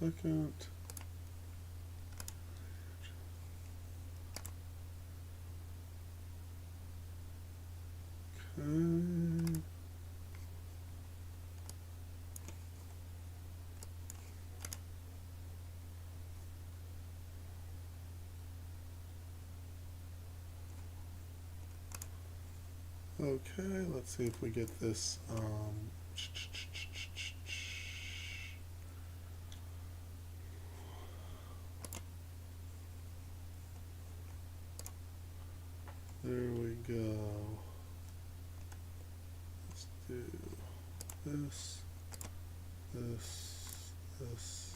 second. Okay. Okay, let's see if we get this. There we go. Let's do this, this, this.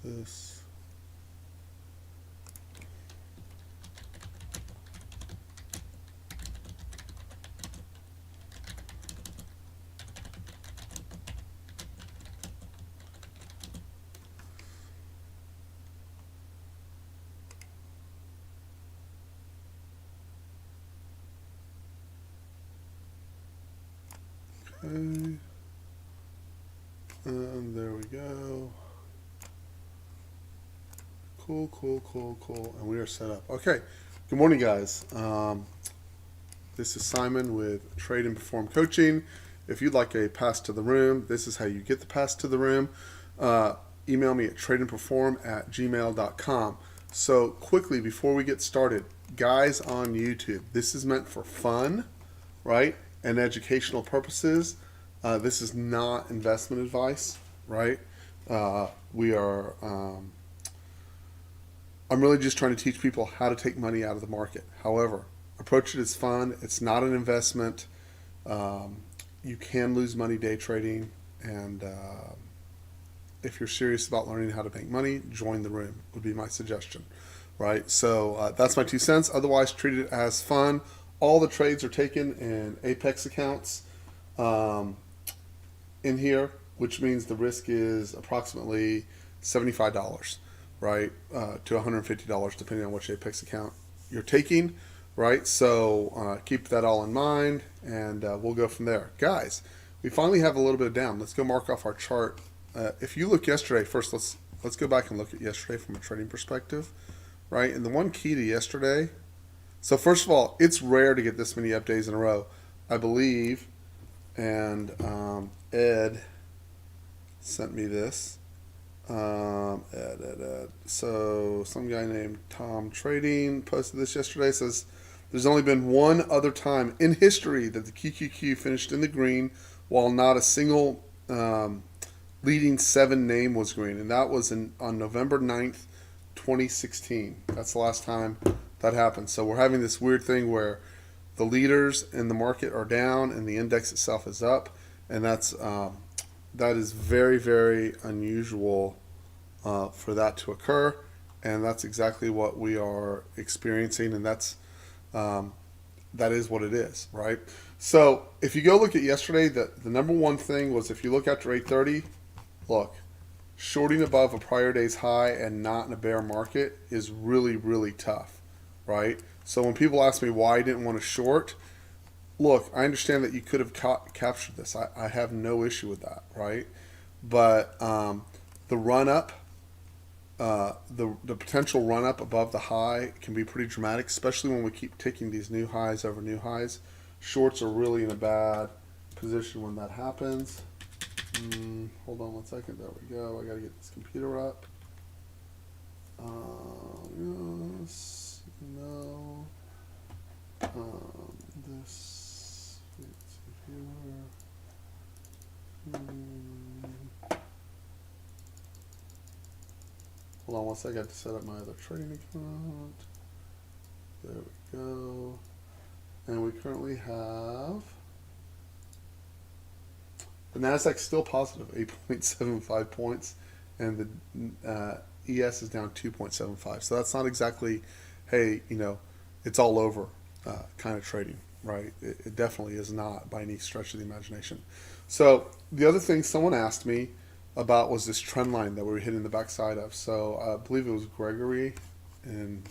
This. Okay. And there we go. Cool, cool, cool, cool. And we are set up. Okay. Good morning, guys. This is Simon with Trade and Perform Coaching. If you'd like a pass to the room, this is how you get the pass to the room. Email me at tradeandperform@gmail.com. So quickly, before we get started, guys on YouTube, this is meant for fun, right? And educational purposes. This is not investment advice, right? We are, I'm really just trying to teach people how to take money out of the market. However, approach it as fun. It's not an investment. You can lose money day trading, and if you're serious about learning how to make money, join the room would be my suggestion, right? So that's my 2 cents. Otherwise, treat it as fun. All the trades are taken in Apex accounts in here, which means the risk is approximately $75, right, to $150, depending on which Apex account you're taking, right? So keep that all in mind, and we'll go from there. Guys, we finally have a little bit of down. Let's go mark off our chart. If you look yesterday, first let's go back and look at yesterday from a trading perspective, right? And the one key to yesterday, so first of all, it's rare to get this many up days in a row, I believe, and Ed sent me this. Ed. So some guy named Tom Trading posted this yesterday. Says there's only been one other time in history that the QQQ finished in the green while not a single leading 7 name was green, and that was on November 9th, 2016. That's the last time that happened. So we're having this weird thing where the leaders in the market are down and the index itself is up, and that is very, very unusual for that to occur, and that's exactly what we are experiencing, and that is what it is, right? So if you go look at yesterday, the number one thing was, if you look after 8:30, look, shorting above a prior day's high and not in a bear market is really, really tough, right? So when people ask me why I didn't want to short, look, I understand that you could have captured this. I have no issue with that, right? But the run up, the potential run up above the high can be pretty dramatic, especially when we keep taking these new highs over new highs. Shorts are really in a bad position when that happens. Hold on 1 second. There we go. I got to get this computer up. Yes. No. This. Viewer. Hold on 1 second. I have to set up my other trading account. There we go. And we currently have the Nasdaq still positive 8.75 points, and the ES is down 2.75. So that's not exactly, hey, it's all over kind of trading, right? It definitely is not by any stretch of the imagination. So the other thing someone asked me about was this trend line that we were hitting the backside of. So I believe it was Gregory in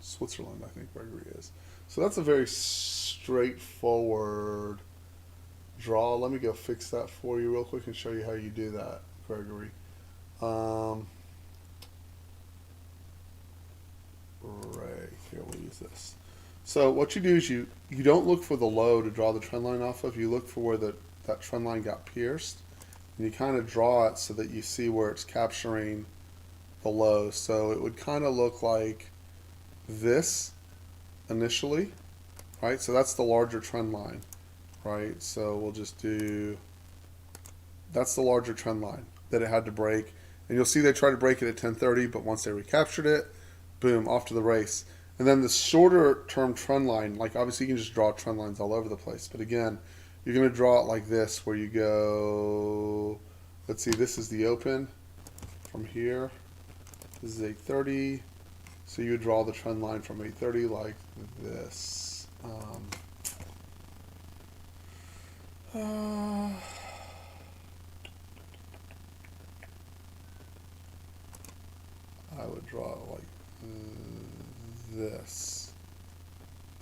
Switzerland, I think Gregory is. So that's a very straightforward draw. Let me go fix that for you real quick and show you how you do that, Gregory. Right, here we'll use this. So what you do is you don't look for the low to draw the trend line off of. You look for where that trend line got pierced, and you kind of draw it so that you see where it's capturing the low. So it would kind of look like this initially, right? So that's the larger trend line, right? So we'll just do, that's the larger trend line that it had to break. And you'll see they tried to break it at 10:30, but once they recaptured it, boom, off to the race. And then the shorter term trend line, like obviously you can just draw trend lines all over the place. But again, you're going to draw it like this, where you go, let's see, this is the open from here. This is 8:30. So you would draw the trend line from 8:30 like this. I would draw it like this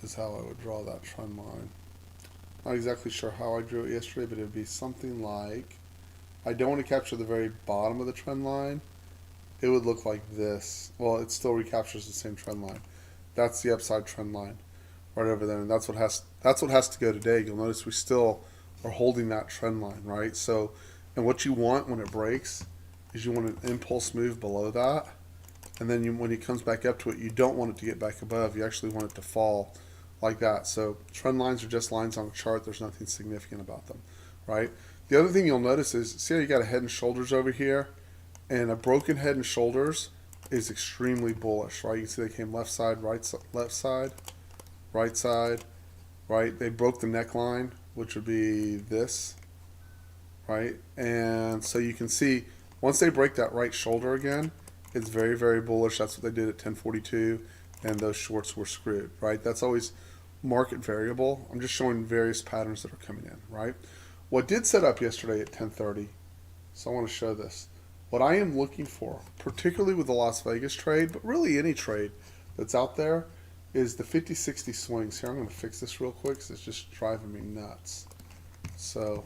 is how I would draw that trend line. Not exactly sure how I drew it yesterday, but it would be something like, I don't want to capture the very bottom of the trend line. It would look like this. Well, it still recaptures the same trend line. That's the upside trend line right over there, and that's what has to go today. You'll notice we still are holding that trend line, right? So, and what you want when it breaks is you want an impulse move below that, and then when it comes back up to it, you don't want it to get back above. You actually want it to fall like that. So trend lines are just lines on a chart. There's nothing significant about them, right? The other thing you'll notice is, see how you got a head and shoulders over here? And a broken head and shoulders is extremely bullish, right? You can see they came left side, left side, right side, right? They broke the neckline, which would be this, right? And so you can see once they break that right shoulder again, it's very, very bullish. That's what they did at 10:42, and those shorts were screwed, right? That's always market variable. I'm just showing various patterns that are coming in, right? What did set up yesterday at 10:30, so I want to show this. What I am looking for, particularly with the Las Vegas trade, but really any trade that's out there, is the 50-60 swings. Here, I'm going to fix this real quick because it's just driving me nuts. So,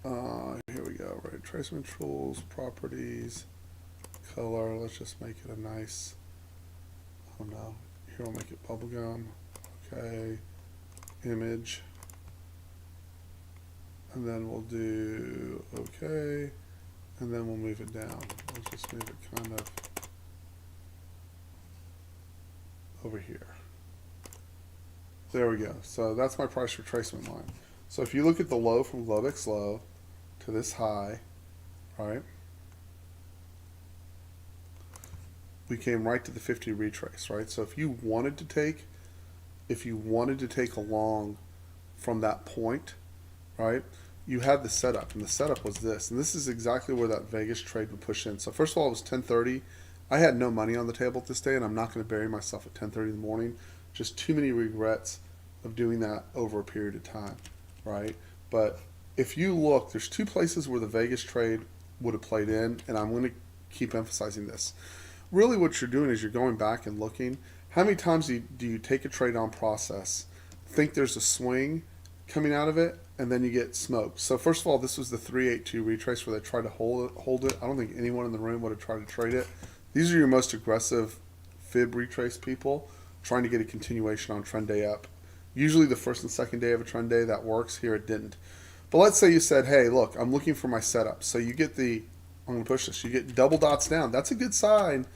here we go. Right, tracement tools, properties, color. Let's just make it a nice, oh no, here I'll make it bubblegum. Okay, image. And then we'll do okay. And then we'll move it down. We'll just move it kind of over here. There we go. So that's my price retracement line. So if you look at the low from Globex low to this high, right? We came right to the 50 retrace, right? So if you wanted to take a long from that point, right? You had the setup, and the setup was this, and this is exactly where that Vegas trade would push in. So first of all, it was 10:30. I had no money on the table this day, and I'm not going to bury myself at 10:30 in the morning. Just too many regrets of doing that over a period of time, right? But if you look, there's two places where the Vegas trade would have played in, and I'm going to keep emphasizing this. Really what you're doing is you're going back and looking. How many times do you take a trade on process, think there's a swing coming out of it, and then you get smoked? So first of all, this was the 382 retrace where they tried to hold it. I don't think anyone in the room would have tried to trade it. These are your most aggressive fib retrace people trying to get a continuation on trend day up. Usually the first and second day of a trend day, that works. Here it didn't. But let's say you said, hey, look, I'm looking for my setup. So you get I'm going to push this. You get double dots down. That's a good sign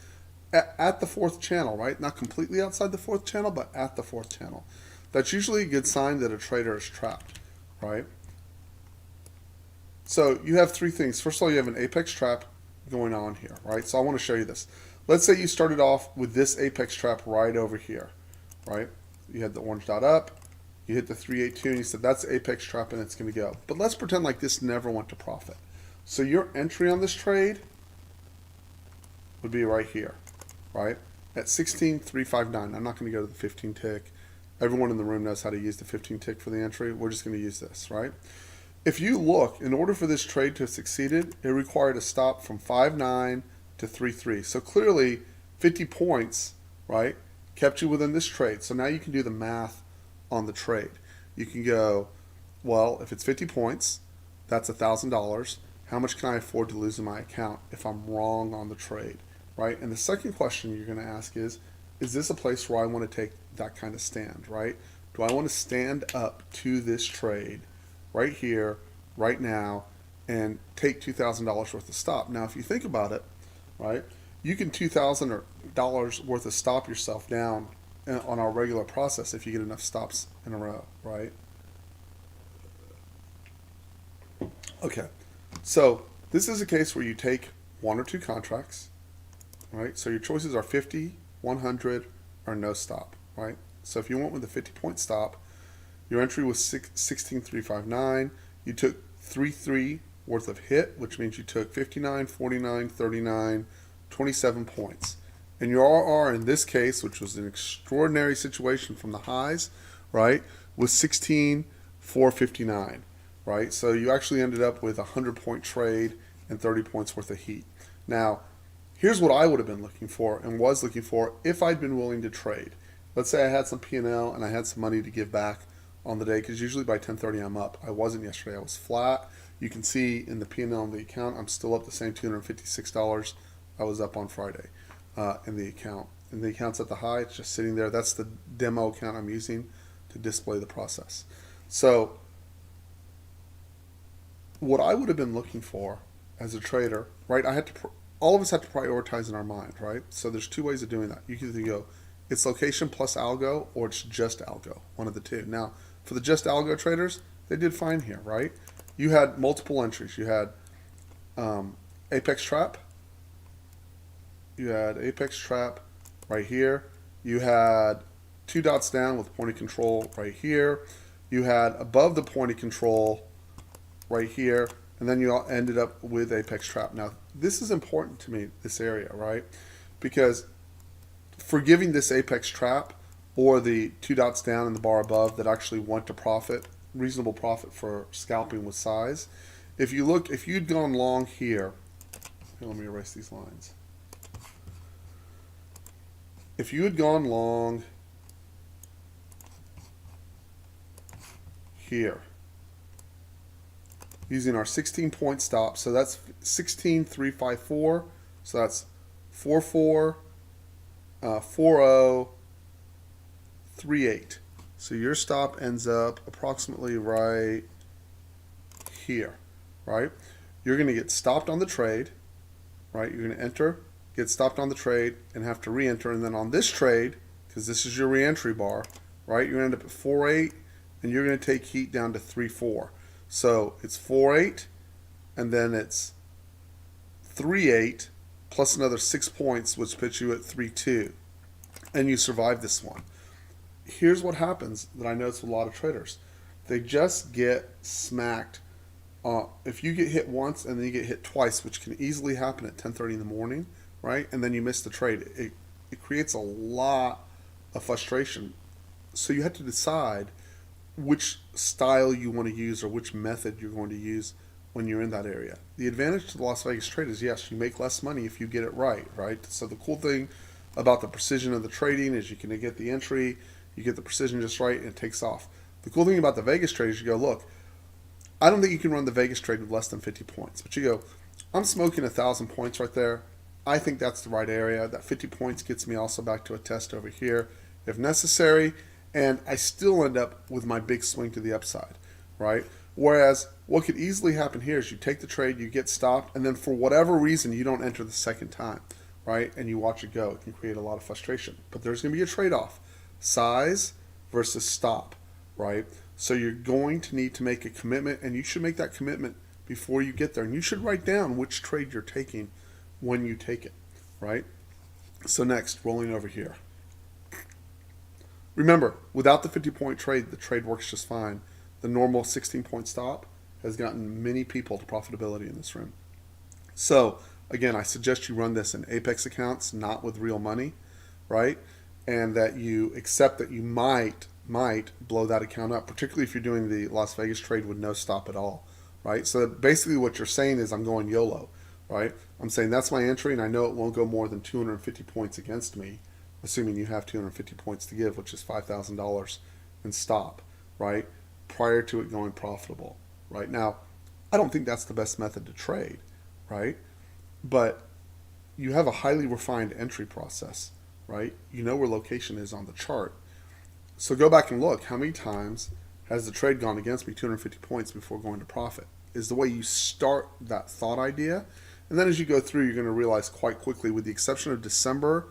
at the fourth channel, right? Not completely outside the fourth channel, but at the fourth channel. That's usually a good sign that a trader is trapped, right? So you have three things. First of all, you have an apex trap going on here, right? So I want to show you this. Let's say you started off with this apex trap right over here, right? You had the orange dot up, you hit the 382, and you said that's the apex trap and it's going to go. But let's pretend like this never went to profit. So your entry on this trade would be right here, right? At 16,359. I'm not going to go to the 15 tick. Everyone in the room knows how to use the 15 tick for the entry. We're just going to use this, right? If you look, in order for this trade to have succeeded, it required a stop from 5.9 to 3.3. So clearly 50 points, right, kept you within this trade. So now you can do the math on the trade. You can go Well, if it's 50 points, that's $1,000. How much can I afford to lose in my account if I'm wrong on the trade, right? And the second question you're going to ask is this a place where I want to take that kind of stand, right? Do I want to stand up to this trade right here, right now, and take $2,000 worth of stop? Now, if you think about it, right, you can $2,000 worth of stop yourself down on our regular process if you get enough stops in a row, right? Okay, so this is a case where you take one or two contracts, right? So your choices are 50, 100, or no stop, right? So if you went with a 50-point stop, your entry was 16,359. You took 3 worth of hit, which means you took 59, 49, 39, 27 points. And your RR in this case, which was an extraordinary situation from the highs, right, was 16,459. Right? So you actually ended up with a 100-point trade and 30 points worth of heat. Now, here's what I would have been looking for and was looking for if I'd been willing to trade. Let's say I had some P&L and I had some money to give back on the day, because usually by 10:30 I'm up. I wasn't yesterday. I was flat. You can see in the P&L on the account, I'm still up the same $256 I was up on Friday in the account. And the account's at the high. It's just sitting there. That's the demo account I'm using to display the process. So what I would have been looking for as a trader, right? All of us have to prioritize in our mind, right? So there's two ways of doing that. You can either go, it's location plus algo, or it's just algo, one of the two. Now, for the just algo traders, they did fine here, right? You had multiple entries. You had Apex Trap. You had Apex Trap right here. You had 2 dots down with point of control right here. You had above the point of control right here, and then you all ended up with Apex Trap. Now, this is important to me, this area, right? Because for giving this Apex Trap or the 2 dots down in the bar above that actually went to profit, reasonable profit for scalping with size, if you'd gone long here, let me erase these lines. If you had gone long here, using our 16-point stop, so that's 16,354, so that's 44, 40, 38. So your stop ends up approximately right here, right? You're going to get stopped on the trade, right? You're going to enter, get stopped on the trade, and have to re-enter, and then on this trade, because this is your re-entry bar, right? You're going to end up at 4.8, and you're going to take heat down to 3.4. So it's 4.8, and then it's 3.8 plus another 6 points, which puts you at 3.2, and you survive this one. Here's what happens that I notice with a lot of traders: they just get smacked. If you get hit once and then you get hit twice, which can easily happen at 10:30 in the morning, right? And then you miss the trade. It creates a lot of frustration. So you have to decide which style you want to use or which method you're going to use when you're in that area. The advantage to the Las Vegas trade is, yes, you make less money if you get it right? So the cool thing about the precision of the trading is you can get the entry, you get the precision just right, and it takes off. The cool thing about the Vegas trade is you go, look, I don't think you can run the Vegas trade with less than 50 points, but you go, I'm smoking 1,000 points right there. I think that's the right area. That 50 points gets me also back to a test over here if necessary, and I still end up with my big swing to the upside, right? Whereas what could easily happen here is you take the trade, you get stopped, and then for whatever reason you don't enter the second time, right? And you watch it go. It can create a lot of frustration. But there's going to be a trade-off: size versus stop, right? So you're going to need to make a commitment, and you should make that commitment before you get there. And you should write down which trade you're taking when you take it, right? So next, rolling over here. Remember, without the 50-point trade, the trade works just fine. The normal 16-point stop has gotten many people to profitability in this room. So, again, I suggest you run this in Apex accounts, not with real money, right? And that you accept that you might blow that account up, particularly if you're doing the Las Vegas trade with no stop at all, right? So basically what you're saying is, I'm going YOLO, right? I'm saying that's my entry, and I know it won't go more than 250 points against me, assuming you have 250 points to give, which is $5,000 in stop, right? prior to it going profitable, right? Now, I don't think that's the best method to trade, right? But you have a highly refined entry process, right? You know where location is on the chart. So go back and look. How many times has the trade gone against me 250 points before going to profit? Is the way you start that thought idea. And then as you go through, you're going to realize quite quickly, with the exception of December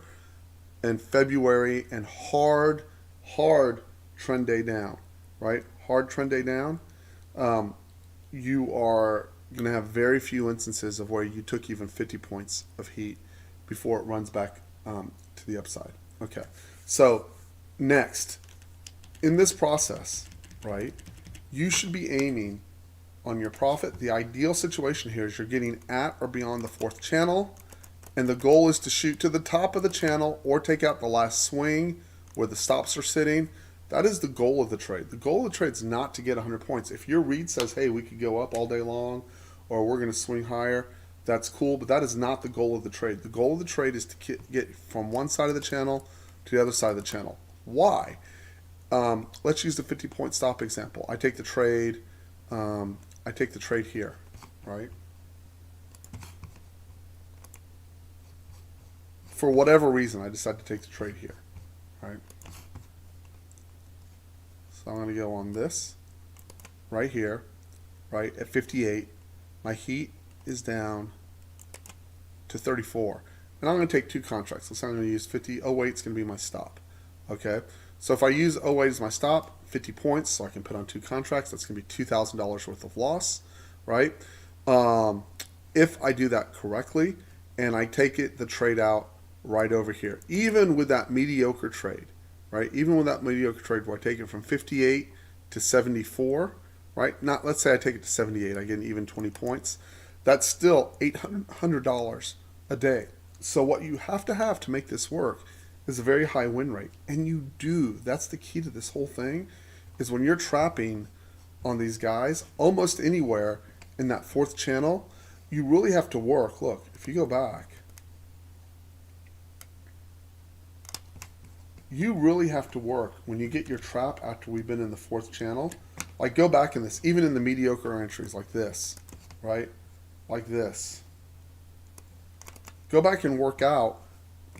and February and hard trend day down, right? Hard trend day down, you are going to have very few instances of where you took even 50 points of heat before it runs back to the upside. Okay, so next, in this process, right, you should be aiming on your profit. The ideal situation here is you're getting at or beyond the fourth channel, and the goal is to shoot to the top of the channel or take out the last swing where the stops are sitting. That is the goal of the trade. The goal of the trade is not to get 100 points. If your read says, hey, we could go up all day long, or we're going to swing higher, that's cool, but that is not the goal of the trade. The goal of the trade is to get from one side of the channel to the other side of the channel. Why? Let's use the 50-point stop example. I take the trade. I take the trade here, right? For whatever reason, I decide to take the trade here, right? So I'm going to go on this right here, right at 58. My heat is down to 34. And I'm going to take two contracts. So I'm going to use 50. 08 is going to be my stop. Okay. So if I use 08 as my stop, 50 points, so I can put on two contracts, that's going to be $2,000 worth of loss, right? If I do that correctly and I take the trade out right over here, even with that mediocre trade, right? Even with that mediocre trade where I take it from 58 to 74, right? Not, let's say I take it to 78, I get an even 20 points. That's still $800 a day. So what you have to make this work is a very high win rate. And you do. That's the key to this whole thing, is when you're trapping on these guys, almost anywhere in that fourth channel, you really have to work. Look, if you go back, you really have to work when you get your trap after we've been in the fourth channel. Like, go back in this, even in the mediocre entries like this, right? Like this. Go back and work out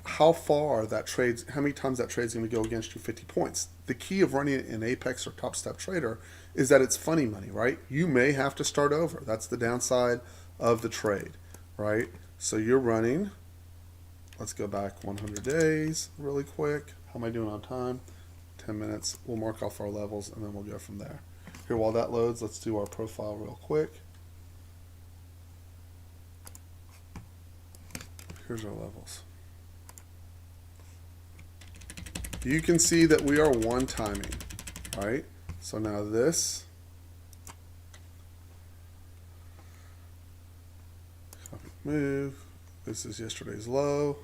how far that trades, how many times that trade's going to go against you 50 points. The key of running it in Apex or Top Step Trader is that it's funny money, right? You may have to start over. That's the downside of the trade, right? So you're running, let's go back 100 days really quick. How am I doing on time? 10 minutes. We'll mark off our levels and then we'll go from there. Here, while that loads, let's do our profile real quick. Here's our levels. You can see that we are one timing, right? So now this, copy, move. This is yesterday's low.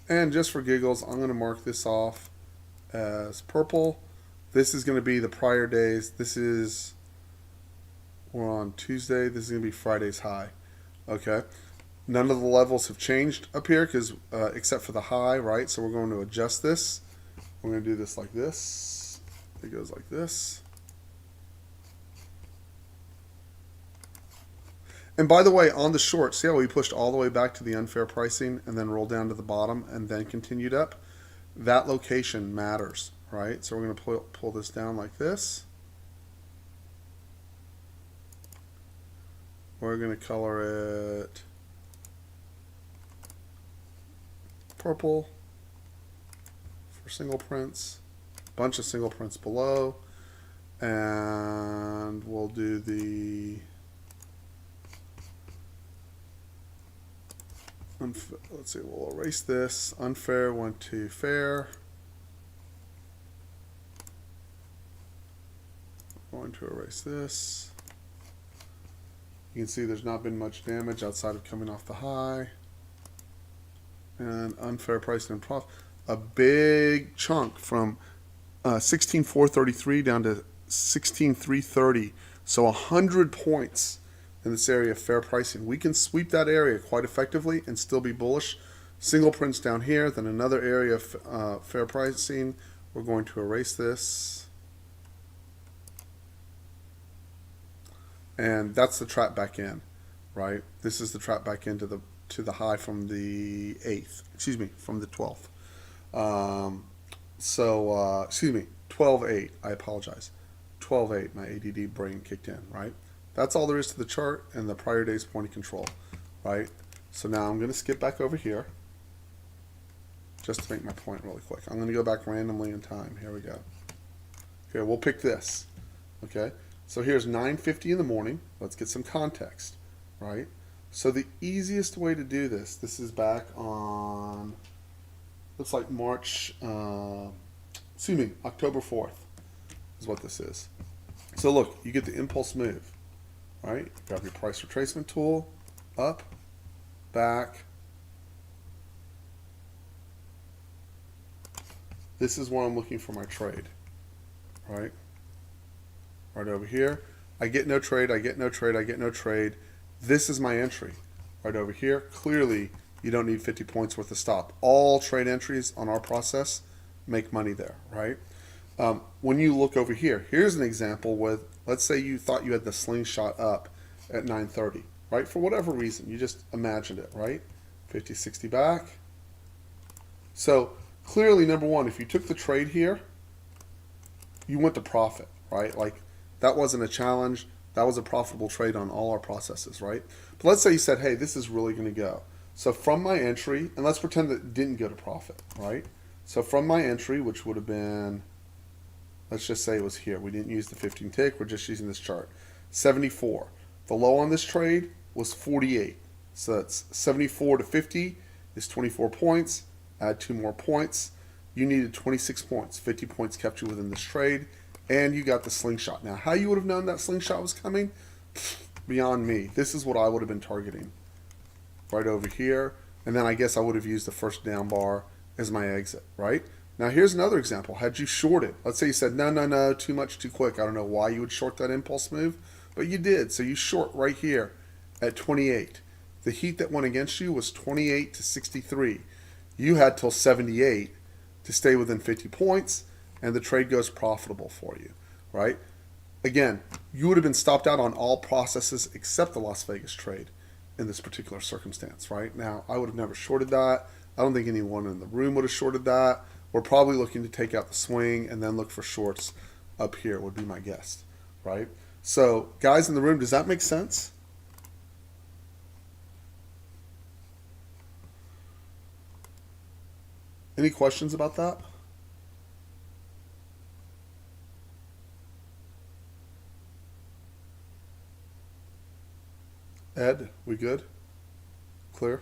And just for giggles, I'm going to mark this off as purple. This is going to be the prior days. We're on Tuesday. This is going to be Friday's high. Okay. None of the levels have changed up here because except for the high, right? So we're going to adjust this. We're going to do this like this. It goes like this. And by the way, on the short, see how we pushed all the way back to the unfair pricing and then rolled down to the bottom and then continued up? That location matters, right? So we're going to pull this down like this. We're going to color it purple for single prints, bunch of single prints below, and we'll do the let's see, we'll erase this. Unfair went to fair. I'm going to erase this. You can see there's not been much damage outside of coming off the high. And unfair price and profit. A big chunk from 16,433 down to 16,330. So 100 points in this area of fair pricing. We can sweep that area quite effectively and still be bullish. Single prints down here, then another area of fair pricing. We're going to erase this. And that's the trap back in, right? This is the trap back into the high from the 8th, excuse me, from the 12th. Excuse me, 12-8, I apologize. 12-8, my ADD brain kicked in, right? That's all there is to the chart and the prior day's point of control, right? So now I'm going to skip back over here just to make my point really quick. I'm going to go back randomly in time. Here we go. Okay, we'll pick this, okay? So here's 9:50 in the morning. Let's get some context, right? So the easiest way to do this is back on, looks like October 4th is what this is. So look, you get the impulse move, right? Grab your price retracement tool, up, back. This is where I'm looking for my trade, right? Right over here. I get no trade, I get no trade, I get no trade. This is my entry. Right over here. Clearly, you don't need 50 points worth of stop. All trade entries on our process make money there, right? When you look over here, here's an example with, let's say you thought you had the slingshot up at 9:30, right? For whatever reason, you just imagined it, right? 50, 60 back. So clearly, number one, if you took the trade here, you went to profit, right? Like, that wasn't a challenge. That was a profitable trade on all our processes, right? But let's say you said, hey, this is really going to go. So from my entry, and let's pretend that it didn't go to profit, right? So from my entry, which would have been, let's just say it was here. We didn't use the 15 tick. We're just using this chart. 74. The low on this trade was 48. So that's 74 to 50 is 24 points. Add 2 more points. You needed 26 points. 50 points kept you within this trade. And you got the slingshot. Now, how you would have known that slingshot was coming? Beyond me. This is what I would have been targeting. Right over here. And then I guess I would have used the first down bar as my exit, right? Now, here's another example. Had you shorted, let's say you said, no, too much, too quick. I don't know why you would short that impulse move, but you did. So you short right here at 28. The heat that went against you was 28 to 63. You had till 78 to stay within 50 points, and the trade goes profitable for you, right? Again, you would have been stopped out on all processes except the Las Vegas trade in this particular circumstance, right? Now, I would have never shorted that. I don't think anyone in the room would have shorted that. We're probably looking to take out the swing and then look for shorts up here would be my guess, right? So, guys in the room, does that make sense? Any questions about that? Ed, we good? Clear?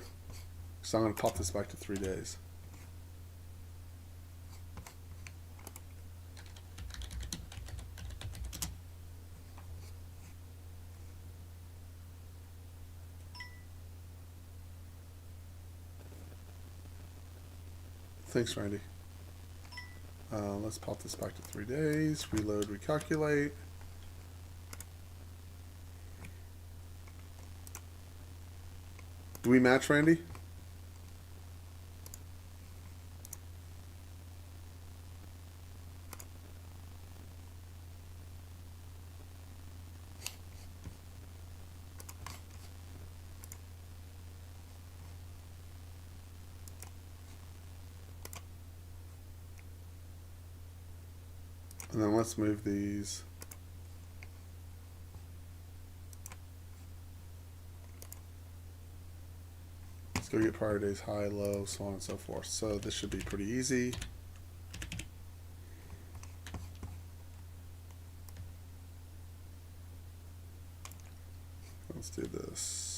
So I'm going to pop this back to 3 days. Thanks, Randy. Let's pop this back to 3 days. Reload, recalculate. Do we match, Randy? And then let's move these. Let's go get prior days high, low, so on and so forth. So this should be pretty easy. Let's do this.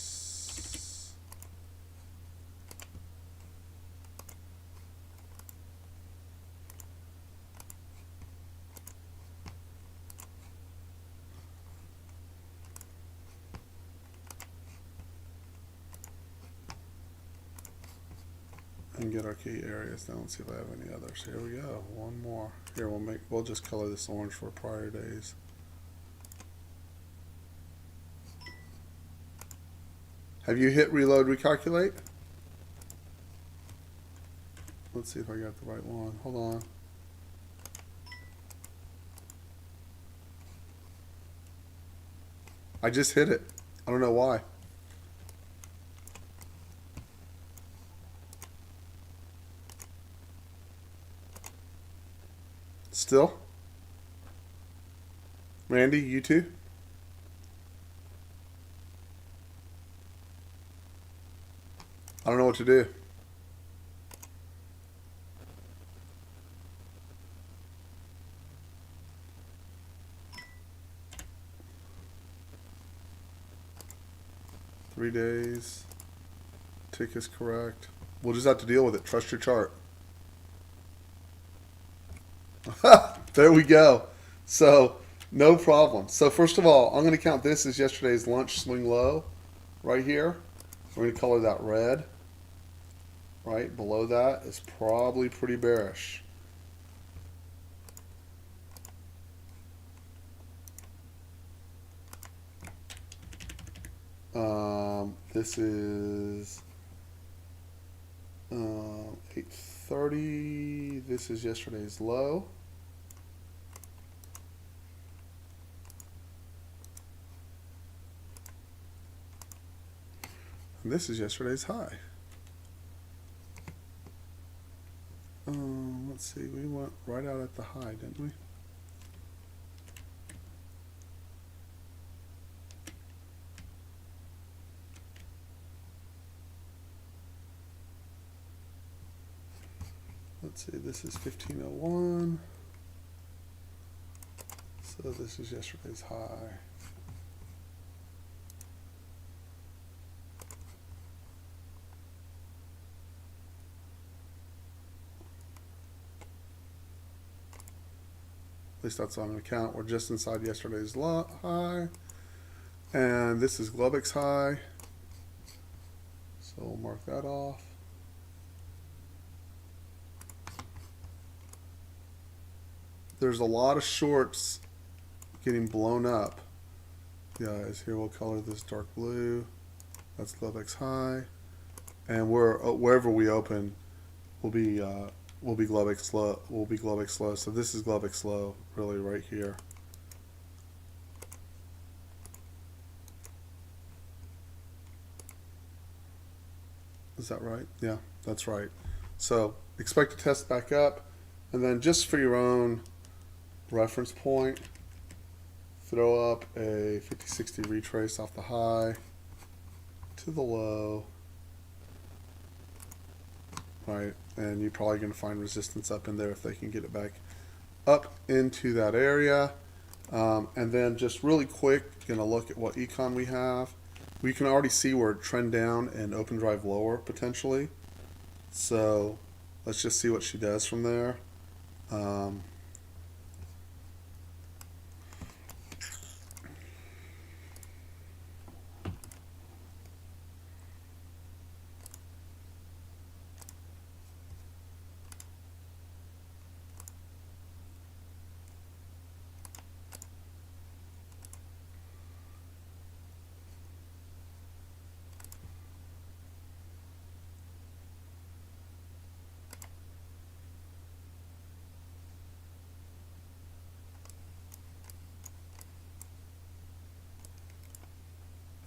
And get our key areas down. Let's see if I have any others. Here we go. One more. Here we'll just color this orange for prior days. Have you hit reload recalculate? Let's see if I got the right one. Hold on. I just hit it. I don't know why. Still? Randy, you too? I don't know what to do. Three days. Tick is correct. We'll just have to deal with it. Trust your chart. There we go. So, no problem. So, first of all, I'm going to count this as yesterday's lunch swing low right here. We're going to color that red. Right below that is probably pretty bearish. This is 8:30. This is yesterday's low. And this is yesterday's high. Let's see, we went right out at the high, didn't we? Let's see, this is 1501. So this is yesterday's high. At least that's on an account. We're just inside yesterday's high. And this is Globex high. So we'll mark that off. There's a lot of shorts getting blown up. Guys, here we'll color this dark blue. That's Globex high. And wherever we open will be Globex low. Will be Globex low. So this is Globex low, really, right here. Is that right? Yeah, that's right. So expect to test back up, and then just for your own reference point, throw up a 50-60 retrace off the high to the low. Right, and you're probably going to find resistance up in there if they can get it back up into that area. And then just really quick, going to look at what econ we have. We can already see we're trend down and open drive lower potentially. So let's just see what she does from there.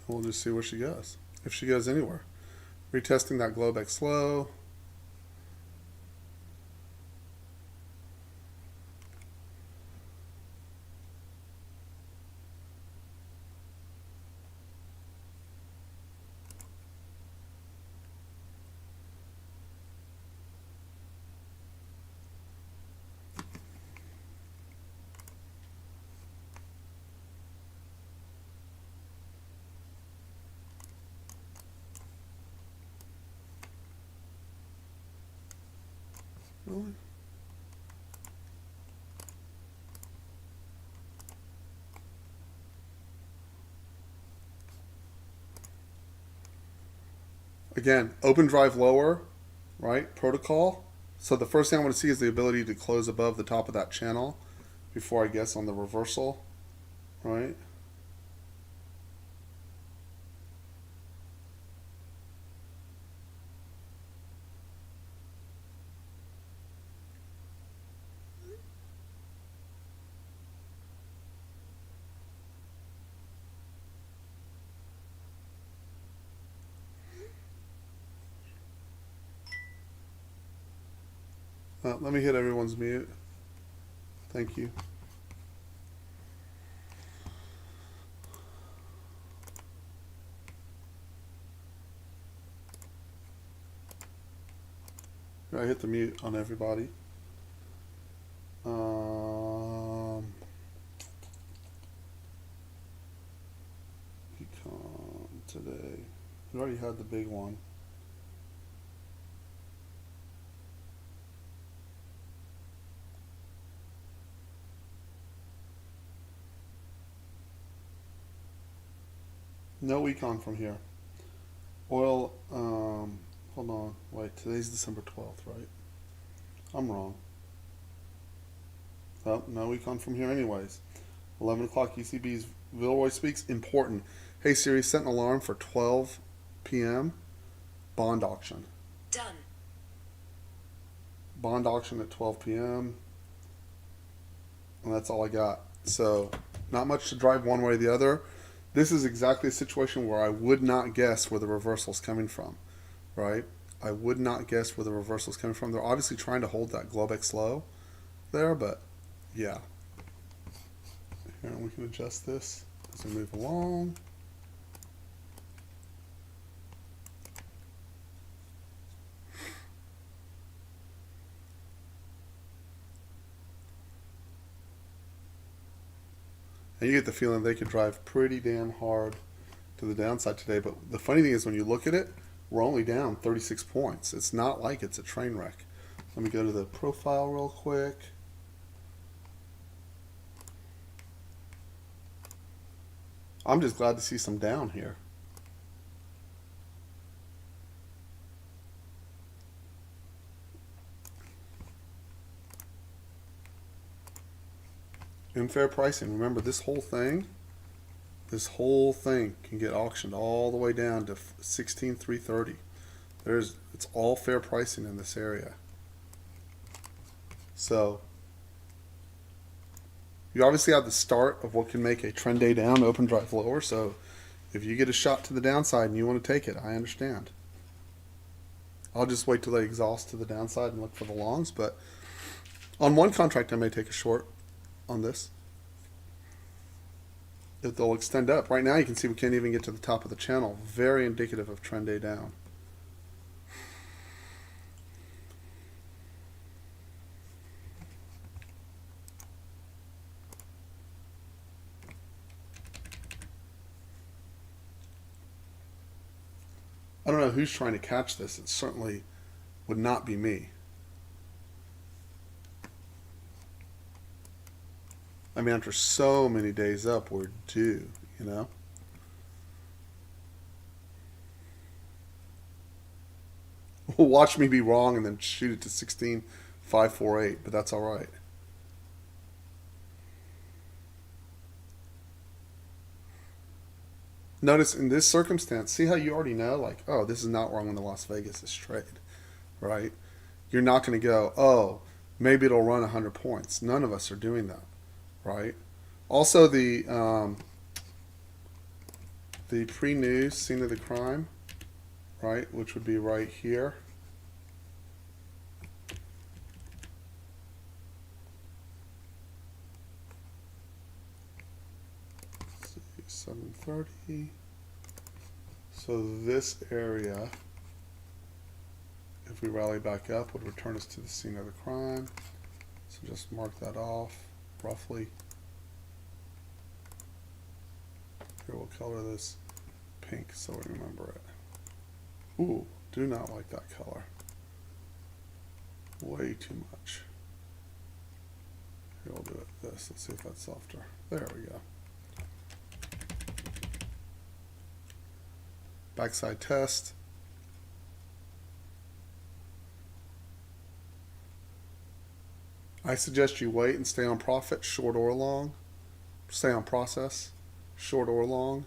We'll just see where she goes, if she goes anywhere. Retesting that Globex low. Really? Again, open drive lower, right? Protocol. So the first thing I want to see is the ability to close above the top of that channel before I guess on the reversal, right? Let me hit everyone's mute. Thank you. I hit the mute on everybody. Econ today. We already had the big one. No econ from here. Oil, hold on. Wait, today's December 12th, right? I'm wrong. Oh, no econ from here anyways. 11 o'clock ECB's Vilroy Speaks. Important. Hey Siri, set an alarm for 12 p.m. Bond auction. Done. Bond auction at 12 p.m. And that's all I got. So, not much to drive one way or the other. This is exactly a situation where I would not guess where the reversal's coming from, right? I would not guess where the reversal's coming from. They're obviously trying to hold that Globex low there, but yeah. Here, we can adjust this as we move along. And you get the feeling they could drive pretty damn hard to the downside today. But the funny thing is when you look at it, we're only down 36 points. It's not like it's a train wreck. Let me go to the profile real quick. I'm just glad to see some down here. In fair pricing, remember this whole thing can get auctioned all the way down to 16,330. It's all fair pricing in this area. So you obviously have the start of what can make a trend day down, open drive lower. So if you get a shot to the downside and you want to take it, I understand. I'll just wait till they exhaust to the downside and look for the longs. But on one contract, I may take a short on this. If they'll extend up. Right now you can see we can't even get to the top of the channel. Very indicative of trend day down. I don't know who's trying to catch this. It certainly would not be me. I mean, after so many days up, we're due, you know? Watch me be wrong and then shoot it to 16,548, but that's all right. Notice in this circumstance, see how you already know, like, oh, this is not where I'm going to Las Vegas this trade, right? You're not going to go, oh, maybe it'll run 100 points. None of us are doing that. Right. Also, the pre-news scene of the crime, right, which would be right here. Let's see, 730. So this area, if we rally back up, would return us to the scene of the crime. So just mark that off. Roughly. Here we'll color this pink so we remember it. Ooh, do not like that color. Way too much. Here we'll do it this. Let's see if that's softer. There we go. Backside test. I suggest you wait and stay on profit, short or long. Stay on process, short or long.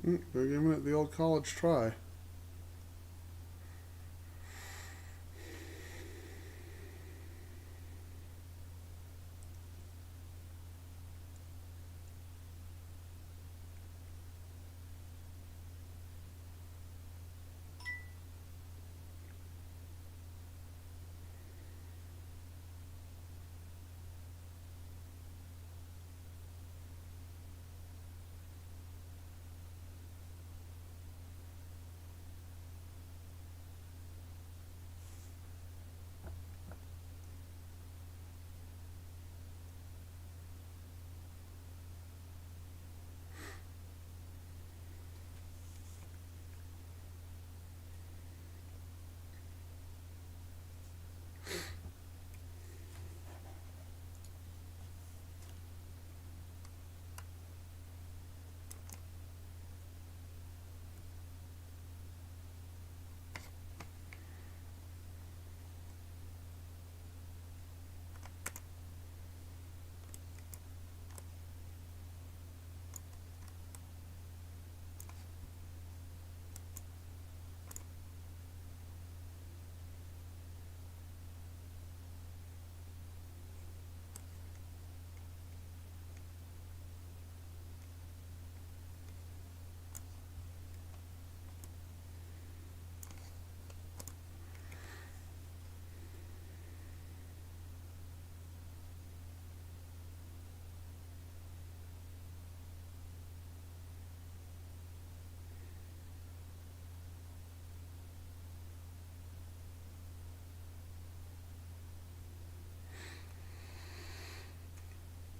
They're giving it the old college try.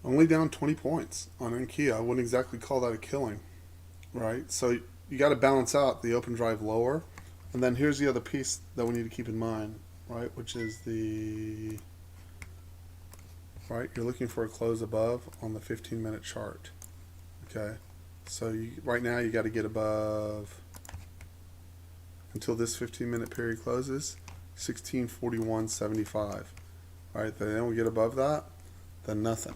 Only down 20 points on Enkia. I wouldn't exactly call that a killing, right? So you got to balance out the open drive lower. And then here's the other piece that we need to keep in mind, right? Which is right, you're looking for a close above on the 15-minute chart. Okay, so right now you got to get above until this 15-minute period closes, 1641.75. All right, then we get above that, then nothing.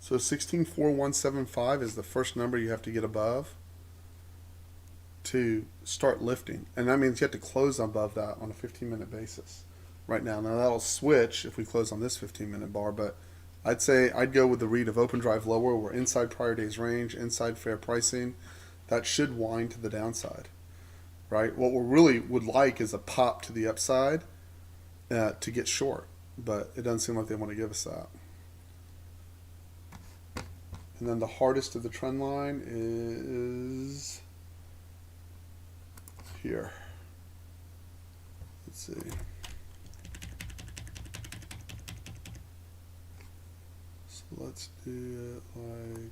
So 164175 is the first number you have to get above to start lifting. And that means you have to close above that on a 15-minute basis right now. Now that'll switch if we close on this 15-minute bar, but I'd say I'd go with the read of open drive lower. We're inside prior day's range, inside fair pricing. That should wind to the downside, right? What we really would like is a pop to the upside to get short, but it doesn't seem like they want to give us that. And then the hardest of the trend line is here. Let's see. So let's do it like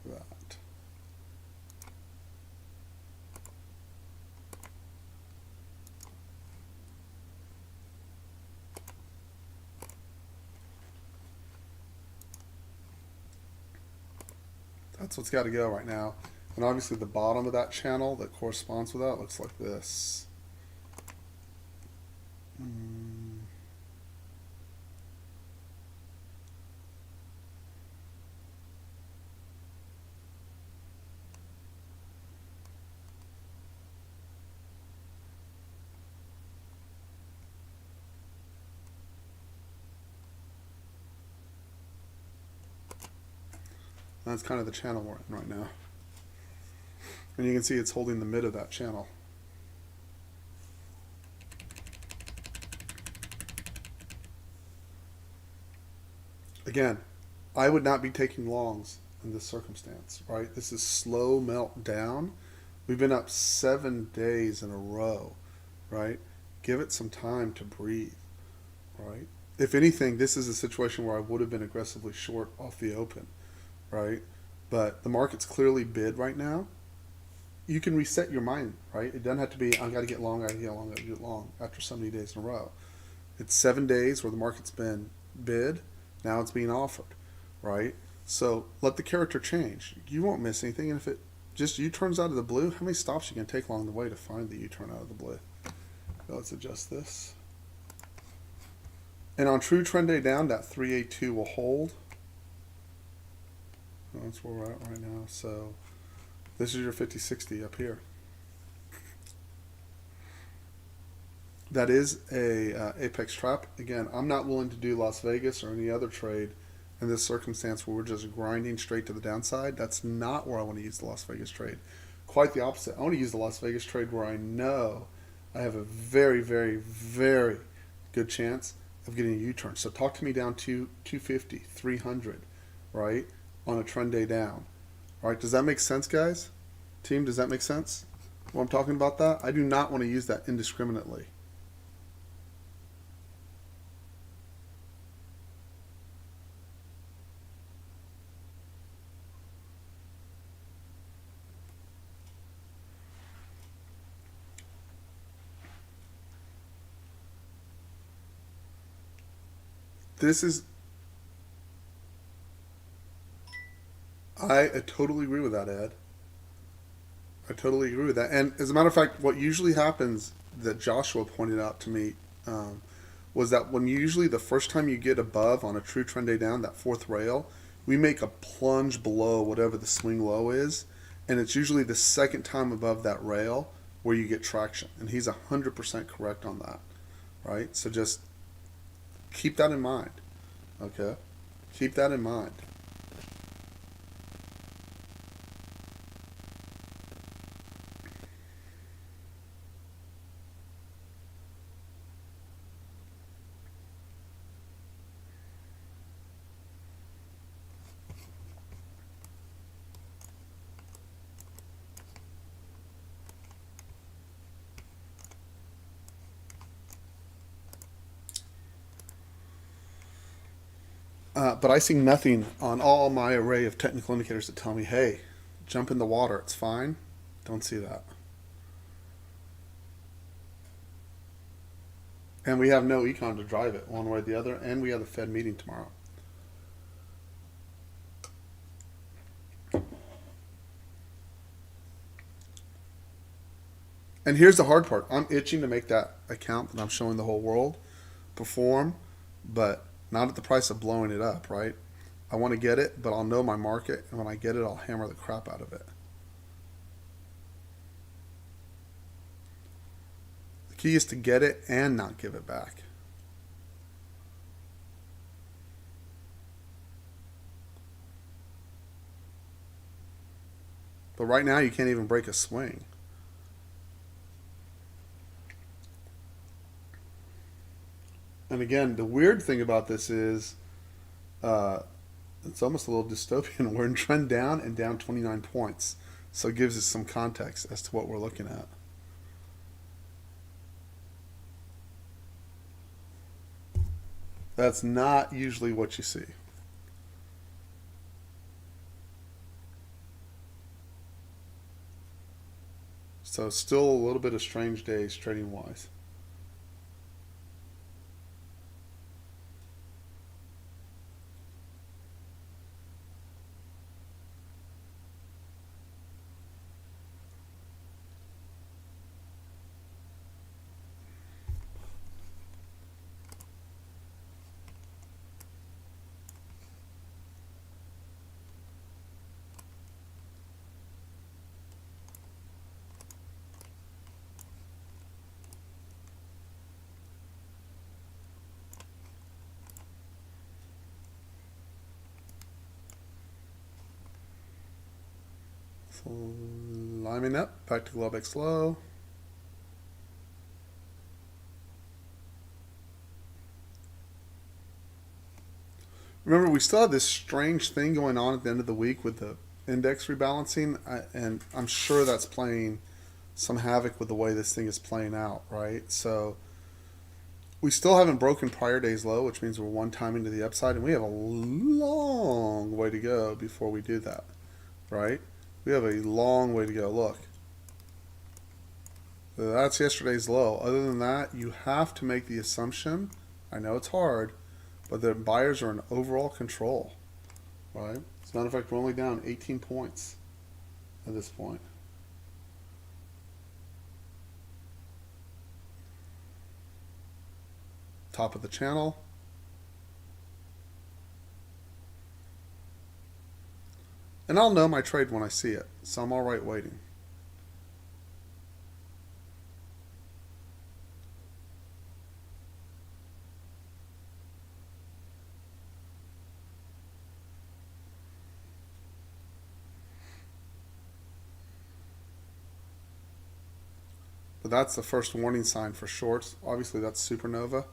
that. That's what's got to go right now. And obviously the bottom of that channel that corresponds with that looks like this. That's kind of the channel we're in right now. And you can see it's holding the mid of that channel. Again, I would not be taking longs in this circumstance, right? This is slow melt down. We've been up 7 days in a row, right? Give it some time to breathe, right? If anything, this is a situation where I would have been aggressively short off the open, right? But the market's clearly bid right now. You can reset your mind, right? It doesn't have to be, I got to get long, I got to get long, I got to get long after so many days in a row. It's 7 days where the market's been bid, now it's being offered, right? So let the character change. You won't miss anything, and if it just U-turns out of the blue, how many stops you can take along the way to find the U-turn out of the blue? Let's adjust this. And on true trend day down, that 382 will hold. That's where we're at right now. So this is your 50-60 up here. That is a apex trap. Again, I'm not willing to do Las Vegas or any other trade in this circumstance where we're just grinding straight to the downside. That's not where I want to use the Las Vegas trade. Quite the opposite. I want to use the Las Vegas trade where I know I have a very, very, very good chance of getting a U-turn. So talk to me down to 250, 300, right, on a trend day down. All right, does that make sense, guys? Team, does that make sense? What I'm talking about that? I do not want to use that indiscriminately. This is, I totally agree with that, Ed. I totally agree with that. And as a matter of fact, what usually happens that Joshua pointed out to me was that when usually the first time you get above on a true trend day down, that fourth rail, we make a plunge below whatever the swing low is. And it's usually the second time above that rail where you get traction. And he's 100% correct on that, right? So just keep that in mind, okay? Keep that in mind. But I see nothing on all my array of technical indicators that tell me, hey, jump in the water, it's fine. Don't see that. And we have no econ to drive it one way or the other, and we have the Fed meeting tomorrow. And here's the hard part. I'm itching to make that account that I'm showing the whole world perform, but not at the price of blowing it up, right? I want to get it, but I'll know my market, and when I get it, I'll hammer the crap out of it. The key is to get it and not give it back. But right now, you can't even break a swing. And again, the weird thing about this is it's almost a little dystopian. We're in trend down and down 29 points. So it gives us some context as to what we're looking at. That's not usually what you see. So still a little bit of strange days trading wise. So lining up, back to Globex low. Remember, we still have this strange thing going on at the end of the week with the index rebalancing, and I'm sure that's playing some havoc with the way this thing is playing out, right? So we still haven't broken prior day's low, which means we're one time into the upside, and we have a long way to go before we do that, right? We have a long way to go. Look, that's yesterday's low. Other than that, you have to make the assumption, I know it's hard, but the buyers are in overall control, right? As a matter of fact, we're only down 18 points at this point. Top of the channel. And I'll know my trade when I see it, so I'm all right waiting. But that's the first warning sign for shorts. Obviously, that's supernova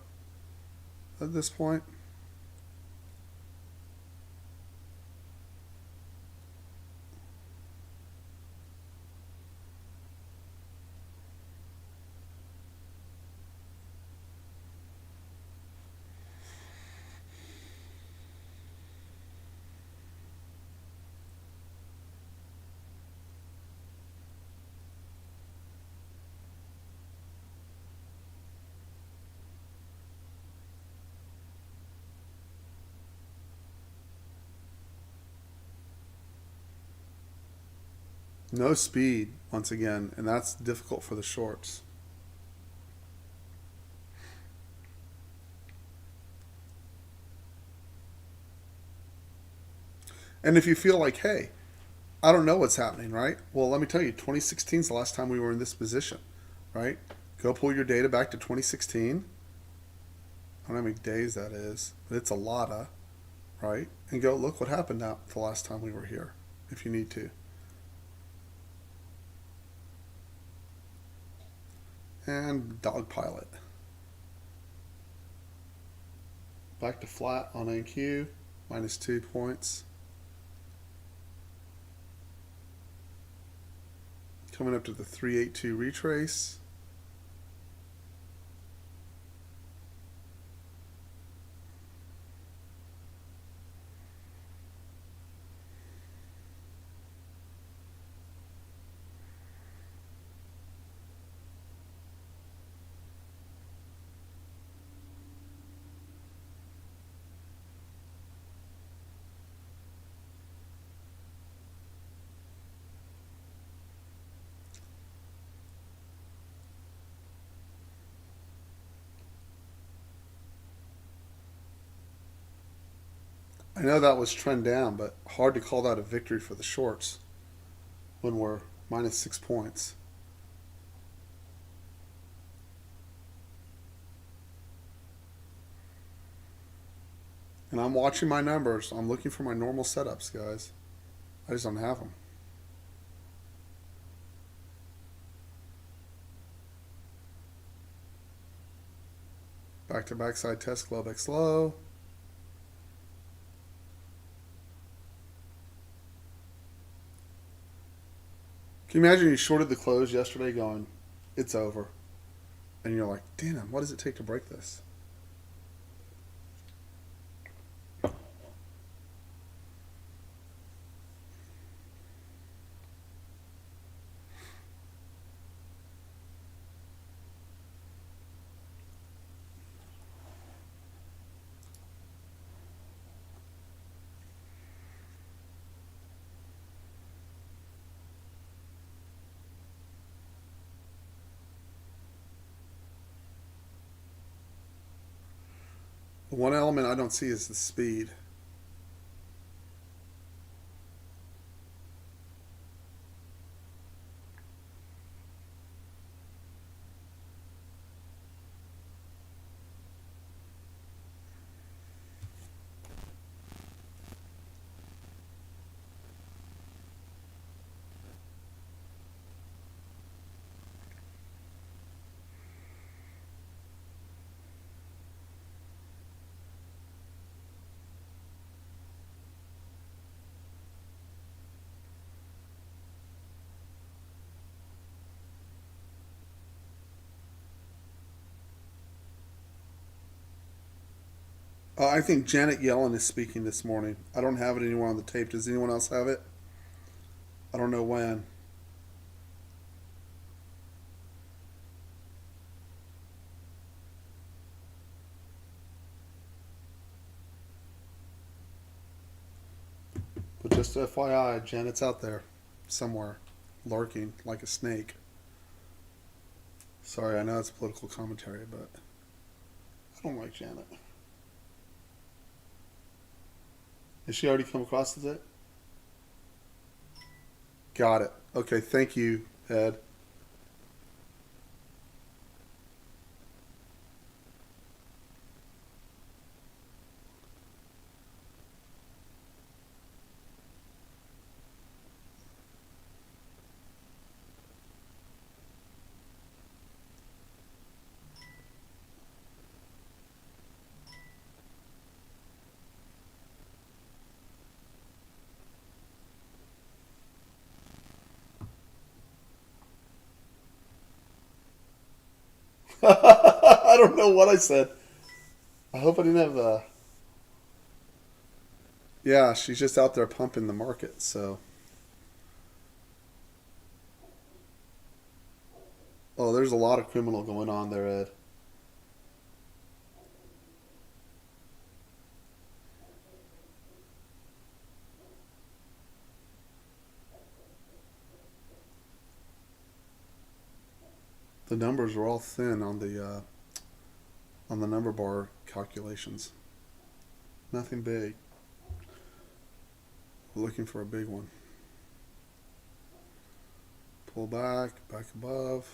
at this point. No speed, once again, and that's difficult for the shorts. And if you feel like, hey, I don't know what's happening, right? Well, let me tell you, 2016 is the last time we were in this position, right? Go pull your data back to 2016. I don't know how many days that is, but it's a lot of, right? And go look what happened now the last time we were here, if you need to. And dogpile it. Back to flat on NQ, minus 2 points. Coming up to the 382 retrace. I know that was trend down, but hard to call that a victory for the shorts when we're minus 6 points. And I'm watching my numbers. I'm looking for my normal setups, guys. I just don't have them. Back to backside test, Globex low. Can you imagine you shorted the close yesterday going, it's over. And you're like, damn, what does it take to break this? The one element I don't see is the speed. I think Janet Yellen is speaking this morning. I don't have it anywhere on the tape. Does anyone else have it? I don't know when. But just FYI, Janet's out there somewhere, lurking like a snake. Sorry, I know it's political commentary, but I don't like Janet. Has she already come across it? Got it. Okay, thank you, Ed. I don't know what I said. I hope I didn't have Yeah, she's just out there pumping the market, so. Oh, there's a lot of criminal going on there, Ed. The numbers are all thin on the number bar calculations. Nothing big. We're looking for a big one. Pull back, back above.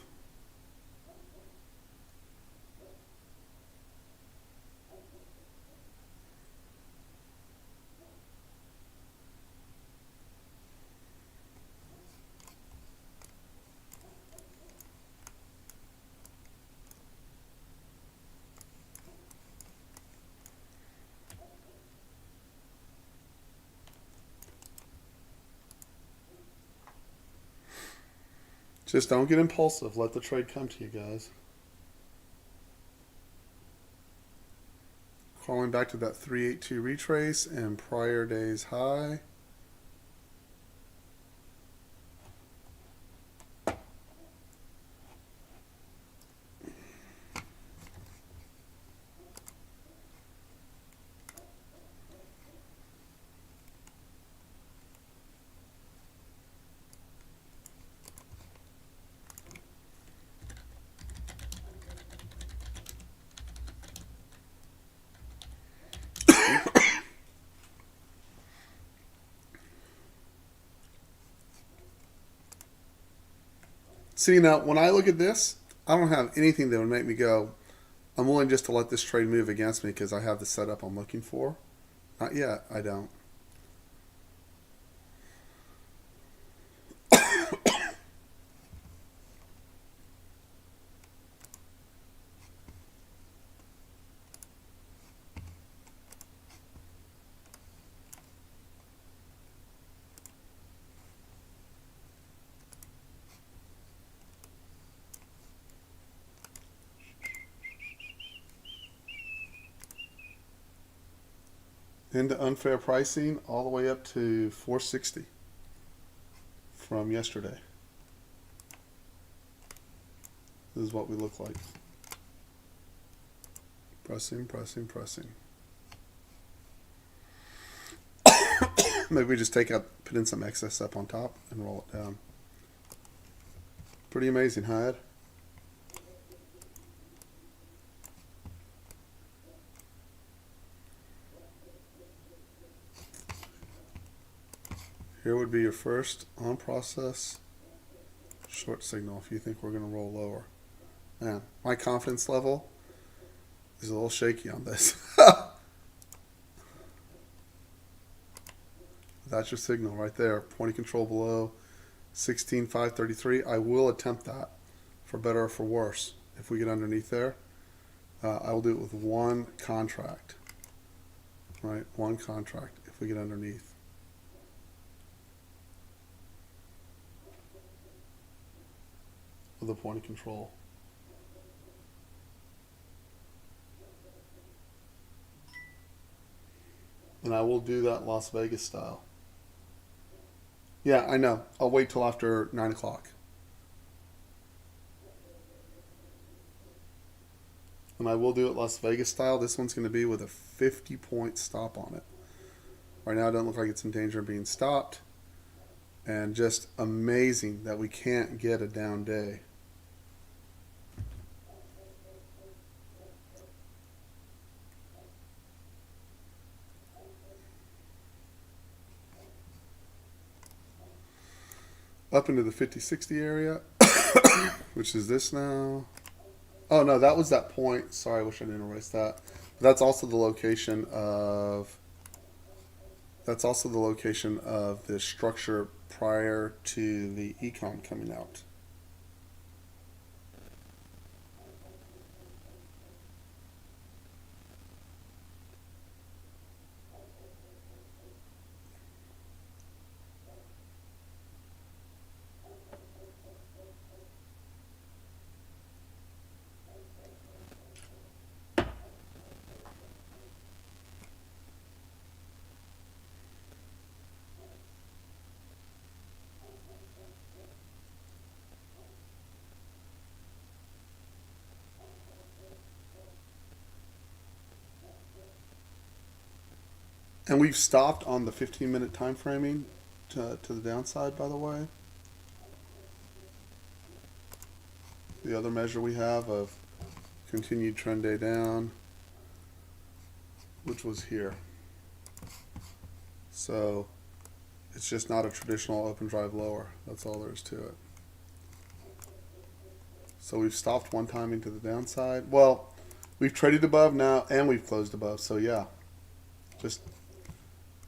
Just don't get impulsive. Let the trade come to you guys. Crawling back to that 382 retrace and prior day's high. See, now, when I look at this, I don't have anything that would make me go, I'm willing just to let this trade move against me because I have the setup I'm looking for. Not yet, I don't. Into unfair pricing all the way up to 460 from yesterday. This is what we look like. Pressing, pressing, pressing. Maybe we just take out, put in some excess up on top and roll it down. Pretty amazing, huh, Ed? Here would be your first on process short signal if you think we're going to roll lower. Man, my confidence level is a little shaky on this. That's your signal right there. Pointing control below 16,533. I will attempt that for better or for worse. If we get underneath there, I will do it with one contract. Right, one contract if we get underneath. With a point of control. And I will do that Las Vegas style. Yeah, I know. I'll wait till after 9 o'clock. And I will do it Las Vegas style. This one's going to be with a 50-point stop on it. Right now, it doesn't look like it's in danger of being stopped. And just amazing that we can't get a down day. Up into the 50-60 area, which is this now. Oh no, that was that point. Sorry, I wish I didn't erase that. That's also the location of. That's also the location of the structure prior to the econ coming out. And we've stopped on the 15-minute time framing to the downside, by the way. The other measure we have of continued trend day down, which was here. So it's just not a traditional open drive lower. That's all there is to it. So we've stopped one time into the downside. Well, we've traded above now and we've closed above. So yeah, just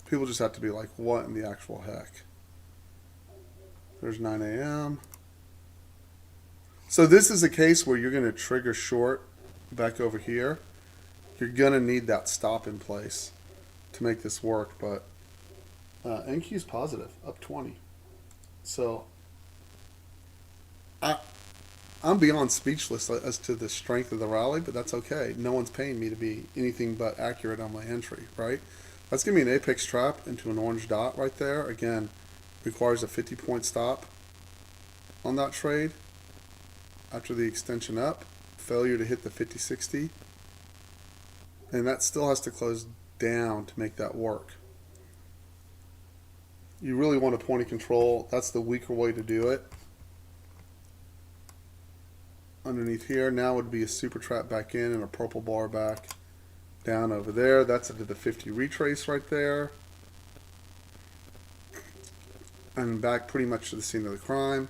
people just have to be like, what in the actual heck? There's 9 a.m. So this is a case where you're going to trigger short back over here. You're going to need that stop in place to make this work. But NQ is positive, up 20. So I'm beyond speechless as to the strength of the rally, but that's okay. No one's paying me to be anything but accurate on my entry, right? That's going to be an apex trap into an orange dot right there. Again, requires a 50-point stop on that trade. After the extension up, failure to hit the 50-60. And that still has to close down to make that work. You really want a point of control. That's the weaker way to do it. Underneath here, now would be a super trap back in and a purple bar back down over there. That's into the 50 retrace right there. And back pretty much to the scene of the crime.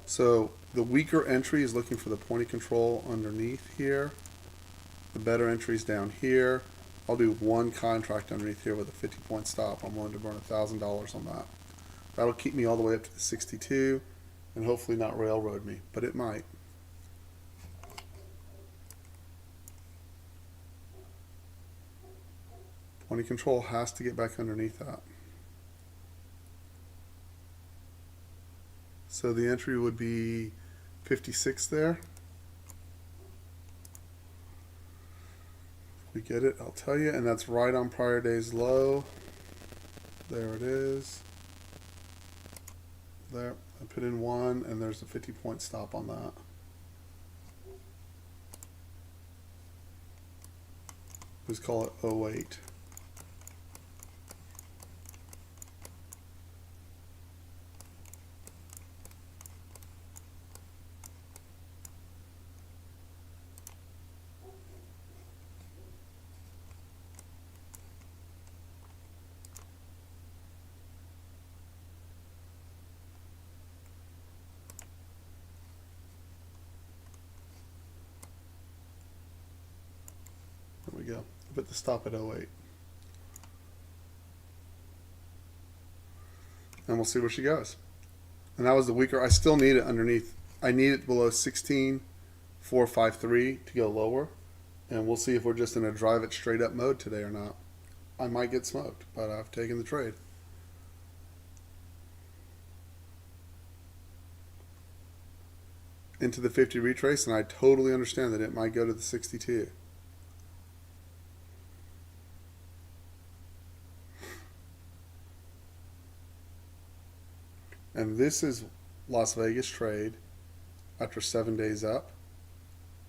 So the weaker entry is looking for the point of control underneath here. The better entry is down here. I'll do one contract underneath here with a 50-point stop. I'm willing to burn $1,000 on that. That'll keep me all the way up to the 62 and hopefully not railroad me, but it might. Point of control has to get back underneath that. So the entry would be 56 there. If we get it, I'll tell you, and that's right on prior day's low. There it is. There, I put in one, and there's a 50-point stop on that. Let's call it 08. There we go. Put the stop at 08. And we'll see where she goes. And that was the weaker. I still need it underneath. I need it below 16,453 to go lower. And we'll see if we're just in a drive it straight up mode today or not. I might get smoked, but I've taken the trade. into the 50 retrace, and I totally understand that it might go to the 62. And this is Las Vegas trade after 7 days up,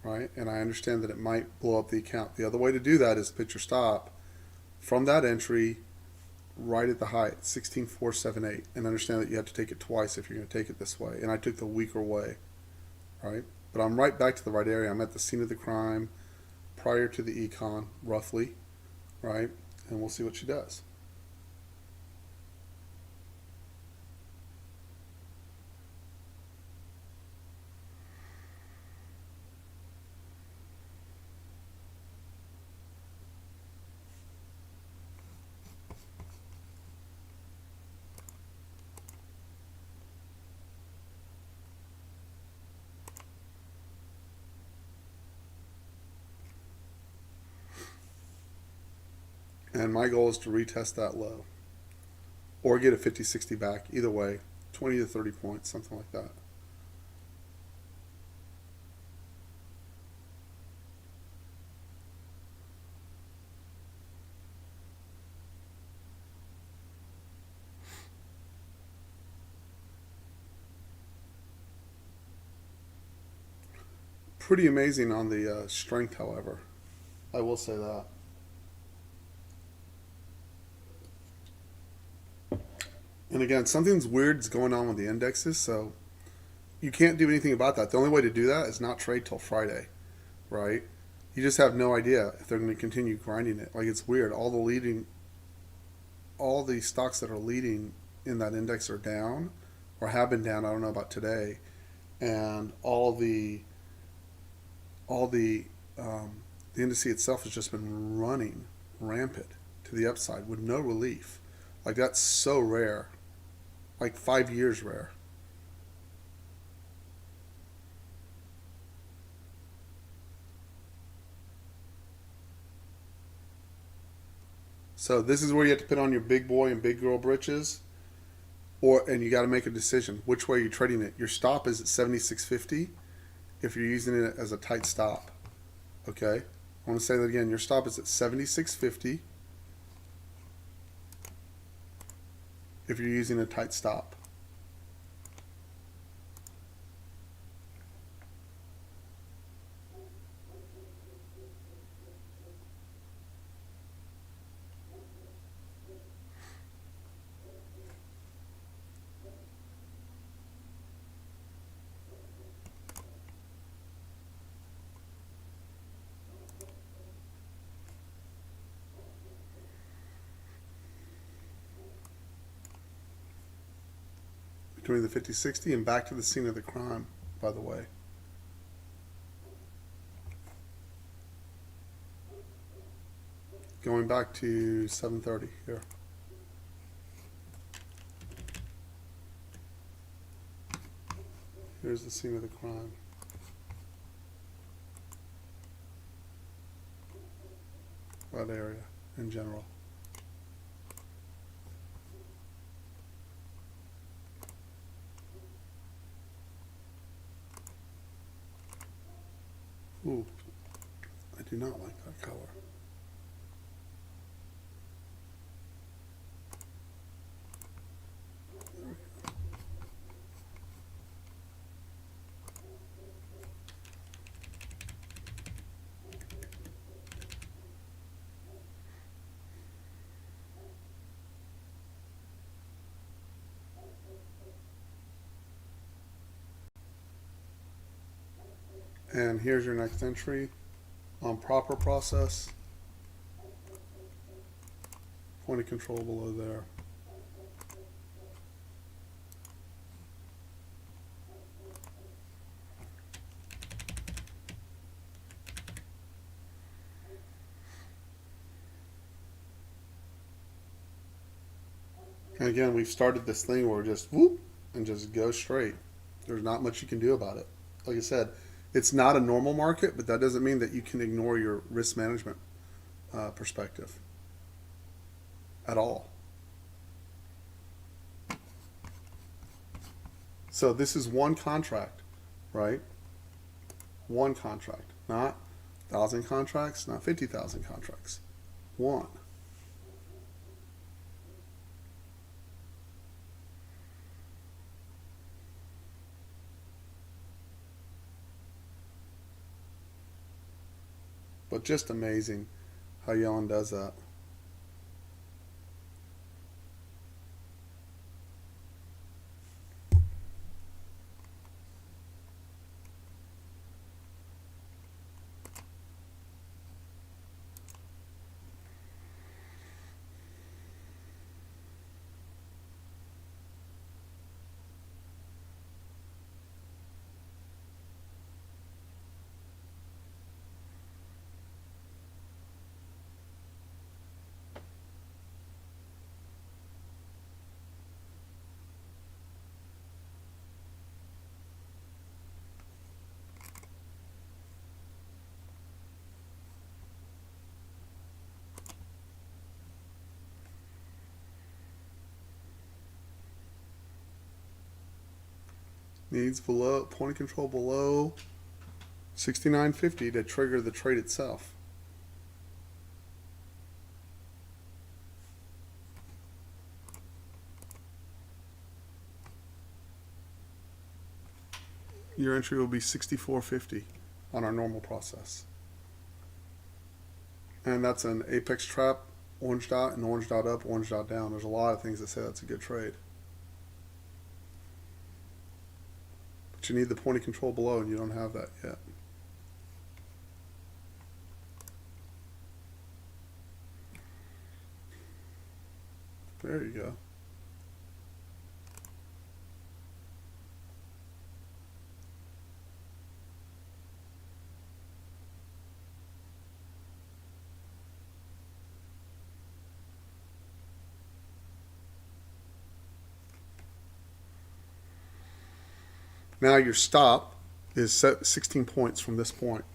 right? And I understand that it might blow up the account. The other way to do that is put your stop from that entry right at the height, 16,478, and understand that you have to take it twice if you're going to take it this way. And I took the weaker way, right? But I'm right back to the right area. I'm at the scene of the crime prior to the econ, roughly, right? And we'll see what she does. And my goal is to retest that low or get a 50-60 back. Either way, 20 to 30 points, something like that. Pretty amazing on the strength, however. I will say that. And again, something's weird's going on with the indexes, so you can't do anything about that. The only way to do that is not trade till Friday, right? You just have no idea if they're going to continue grinding it. Like, it's weird. All the stocks that are leading in that index are down or have been down. I don't know about today, and the indice itself has just been running rampant to the upside with no relief. Like, that's so rare, like 5 years rare. So this is where you have to put on your big boy and big girl britches, and you got to make a decision which way you're trading it. Your stop is at 76.50 if you're using it as a tight stop. Okay, I want to say that again. Your stop is at 76.50 if you're using a tight stop. Between the 50-60 and back to the scene of the crime, by the way. Going back to 7:30 here. Here's the scene of the crime. That area in general. Ooh, I do not like that color. And here's your next entry on proper process. Point of control below there. And again, we've started this thing where just whoop and just go straight. There's not much you can do about it. Like I said, it's not a normal market, but that doesn't mean that you can ignore your risk management perspective at all. So this is one contract, right? One contract, not 1,000 contracts, not 50,000 contracts. One. But just amazing how Yellen does that. Needs below point of control below 69.50 to trigger the trade itself. Your entry will be 64.50 on our normal process. And that's an apex trap, orange dot, and orange dot up, orange dot down. There's a lot of things that say that's a good trade. But you need the point of control below, and you don't have that yet. There you go. Now your stop is set 16 points from this point,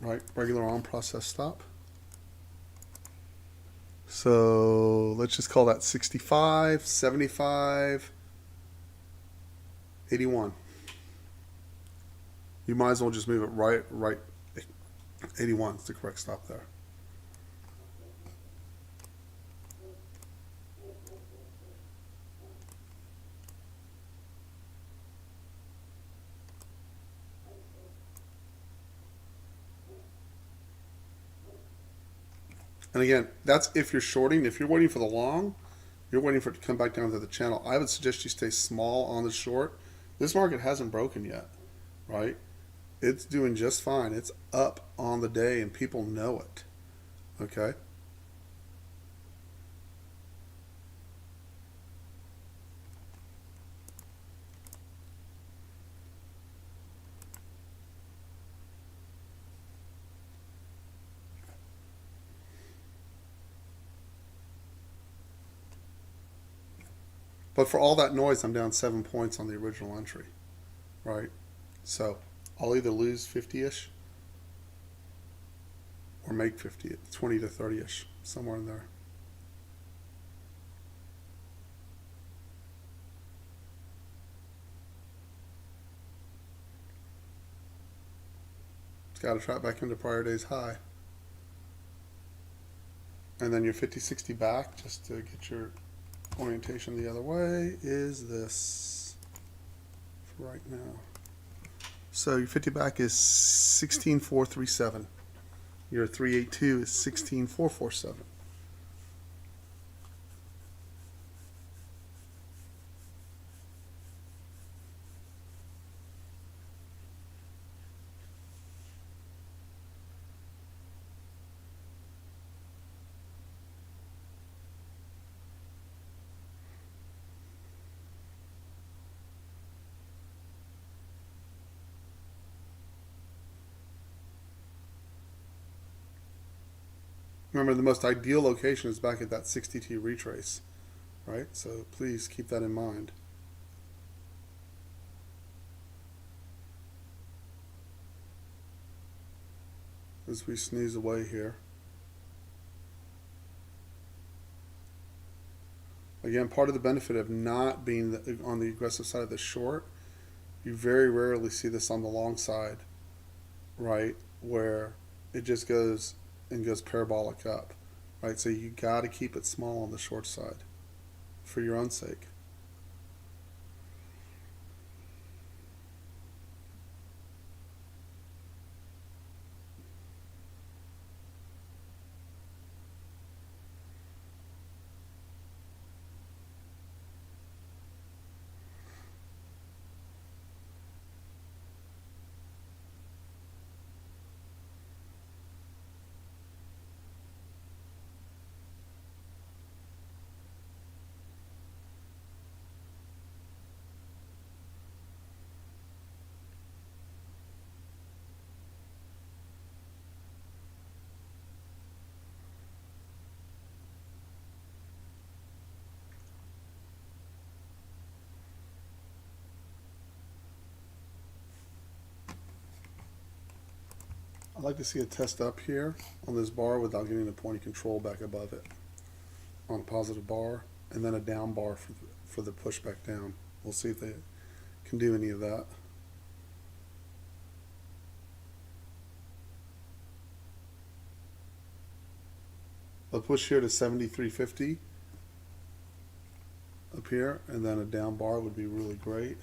right? Regular on process stop. So let's just call that 65, 75, 81. You might as well just move it right. 81 is the correct stop there. And again, that's if you're shorting. If you're waiting for the long, you're waiting for it to come back down to the channel. I would suggest you stay small on the short. This market hasn't broken yet, right? It's doing just fine. It's up on the day and people know it, okay? But for all that noise, I'm down 7 points on the original entry, right? So I'll either lose 50-ish or make 50, 20 to 30-ish, somewhere in there. It's got to trap back into prior day's high. And then your 50-60 back, just to get your orientation the other way, is this for right now. So your 50 back is 16,437. Your 382 is 16,447. Remember, the most ideal location is back at that 60T retrace, right? So please keep that in mind. As we snooze away here. Again, part of the benefit of not being on the aggressive side of the short, you very rarely see this on the long side. right, where it just goes and goes parabolic up, right? So you got to keep it small on the short side for your own sake. I'd like to see a test up here on this bar without getting the point of control back above it on a positive bar, and then a down bar for the pushback down. We'll see if they can do any of that. I'll push here to 73.50 up here, and then a down bar would be really great.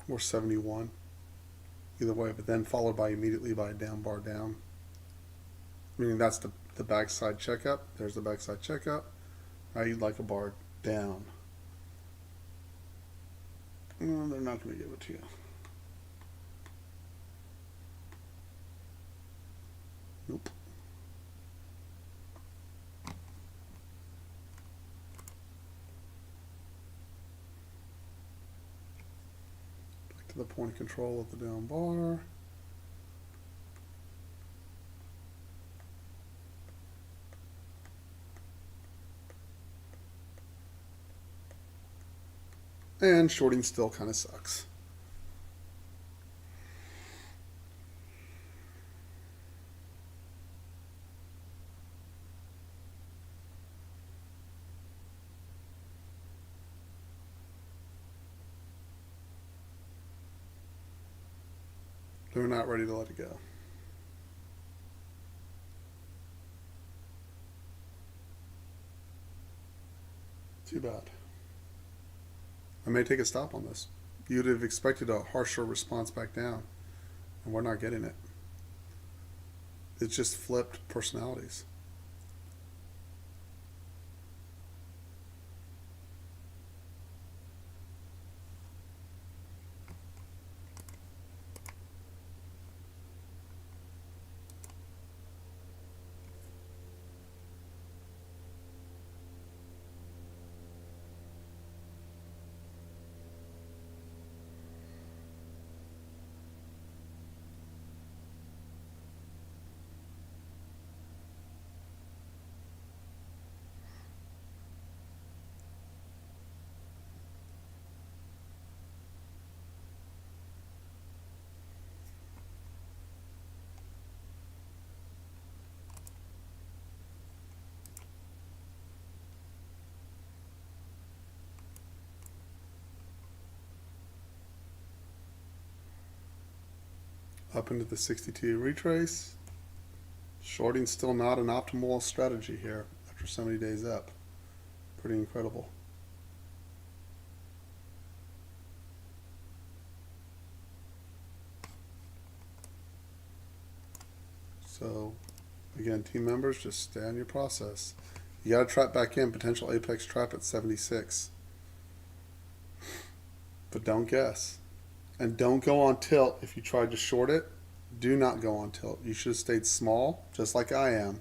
Or 71, either way, but then followed by immediately by a down bar down, meaning that's the backside checkup. There's the backside checkup. Now you'd like a bar down. No, they're not going to give it to you. Nope. Back to the point of control of the down bar. And shorting still kind of sucks. They're not ready to let it go. Too bad. I may take a stop on this. You'd have expected a harsher response back down, and we're not getting it. It's just flipped personalities. Up into the 62 retrace. Shorting still not an optimal strategy here after so many days up. Pretty incredible. So again, team members, just stay on your process. You got to trap back in, potential apex trap at 76. But don't guess. And don't go on tilt if you tried to short it. Do not go on tilt. You should have stayed small, just like I am.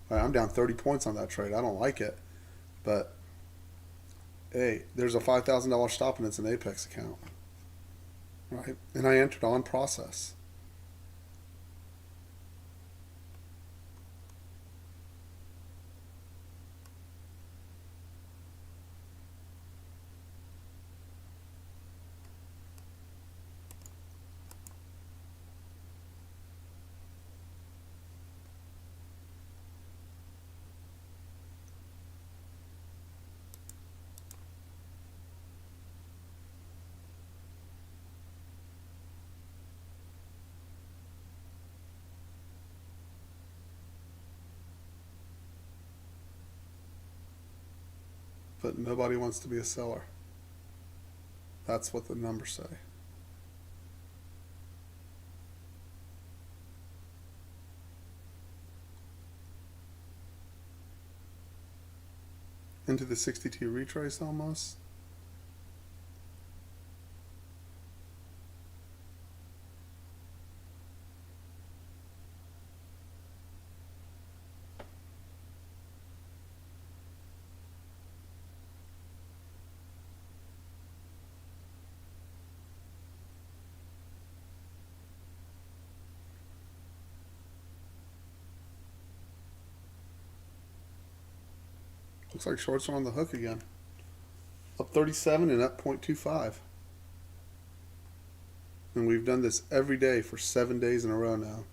I'm down 30 points on that trade. I don't like it. But, hey, there's a $5,000 stop and it's an Apex account. Right? And I entered on process. but nobody wants to be a seller. That's what the numbers say. Into the 62 retrace almost. Looks like shorts are on the hook again. Up 37 and up 0.25. And we've done this every day for 7 days in a row now.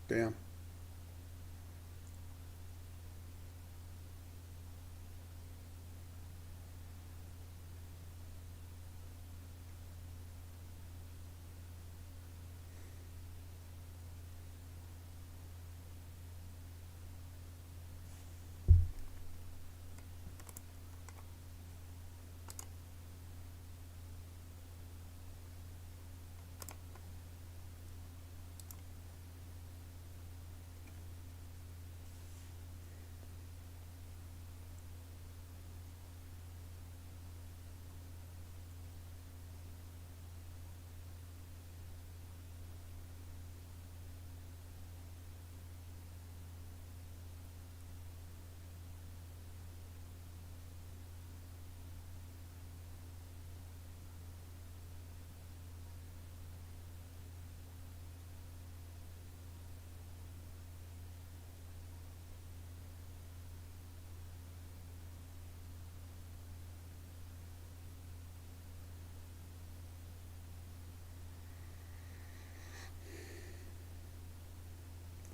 Damn.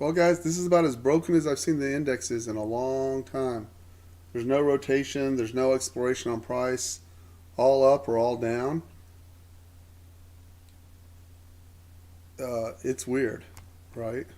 Well, guys, this is about as broken as I've seen the indexes in a long time. There's no rotation. There's no exploration on price. All up or all down. It's weird, right?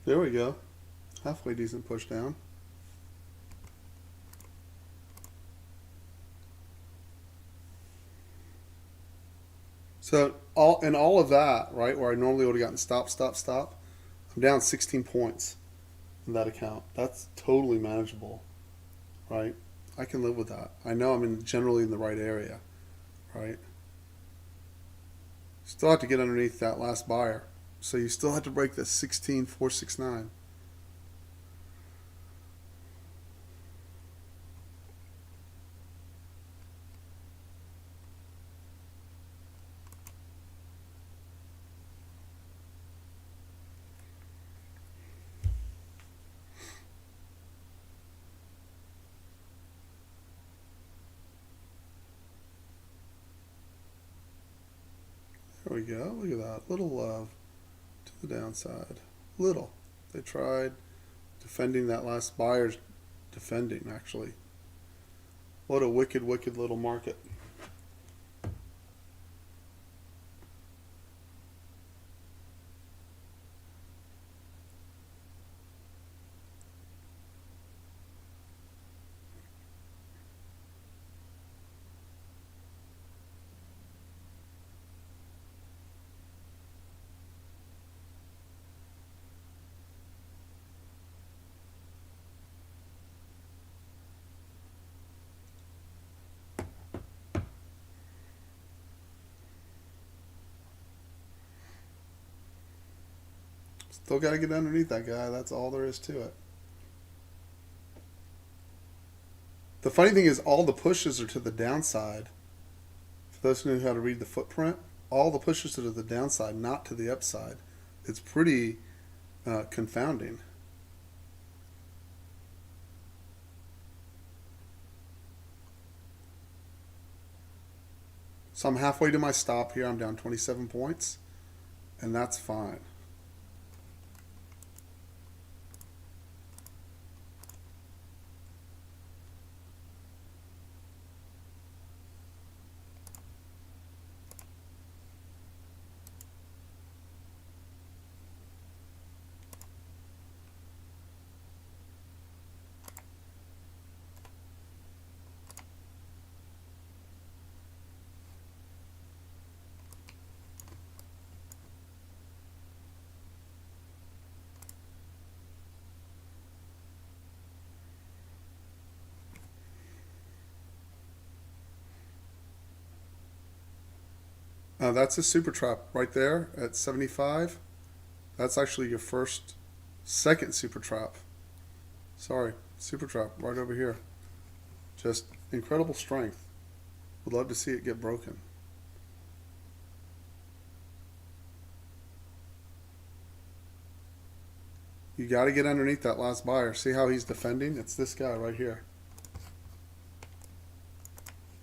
There we go. Halfway decent push down. So all of that, right, where I normally would have gotten stop, stop, stop, I'm down 16 points in that account. That's totally manageable, right? I can live with that. I know I'm generally in the right area, right? Still have to get underneath that last buyer. So you still have to break the 16,469. There we go. Look at that. Little love to the downside. Little. They tried defending that last buyer's defending, actually. What a wicked, wicked little market. Still got to get underneath that guy. That's all there is to it. The funny thing is, all the pushes are to the downside. For those who know how to read the footprint, all the pushes are to the downside, not to the upside. It's pretty confounding. So I'm halfway to my stop here. I'm down 27 points, and that's fine. That's a super trap right there at 75. That's actually your second super trap. Sorry, super trap right over here. Just incredible strength. Would love to see it get broken. You got to get underneath that last buyer. See how he's defending? It's this guy right here.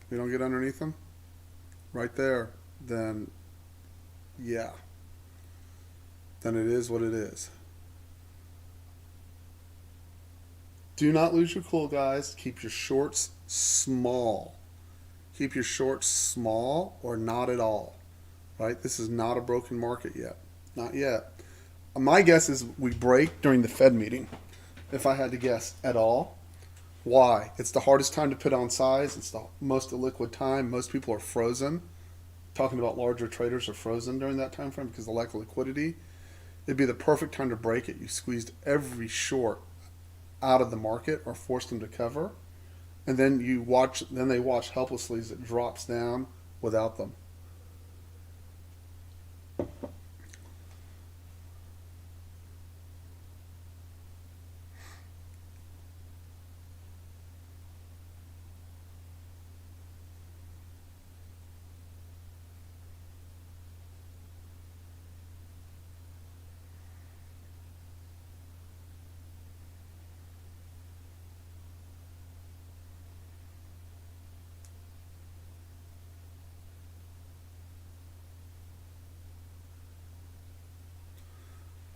You don't get underneath him right there, then yeah, then it is what it is. Do not lose your cool, guys. Keep your shorts small. Keep your shorts small or not at all. Right? This is not a broken market yet. Not yet. My guess is we break during the Fed meeting, if I had to guess at all. Why? It's the hardest time to put on size. It's the most illiquid time. Most people are frozen. Talking about larger traders are frozen during that time frame because of the lack of liquidity. It'd be the perfect time to break it. You squeezed every short out of the market or forced them to cover, and then they watch helplessly as it drops down without them.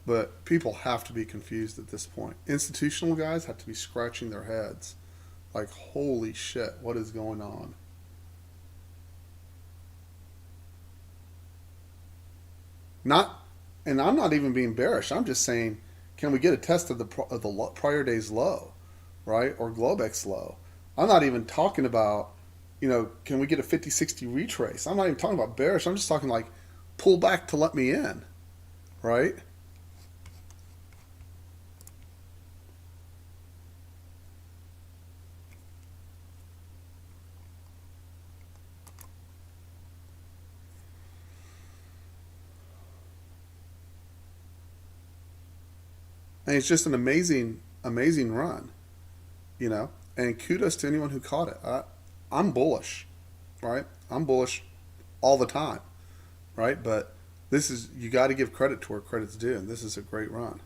But people have to be confused at this point. Institutional guys have to be scratching their heads like, holy shit, what is going on? Not, and I'm not even being bearish. I'm just saying, can we get a test of the prior day's low, right? Or Globex low. I'm not even talking about, can we get a 50-60 retrace? I'm not even talking about bearish. I'm just talking like pull back to let me in, right? And it's just an amazing, amazing run, you know. And kudos to anyone who caught it. I'm bullish, right? I'm bullish all the time, right? But you got to give credit to where credit's due, and this is a great run.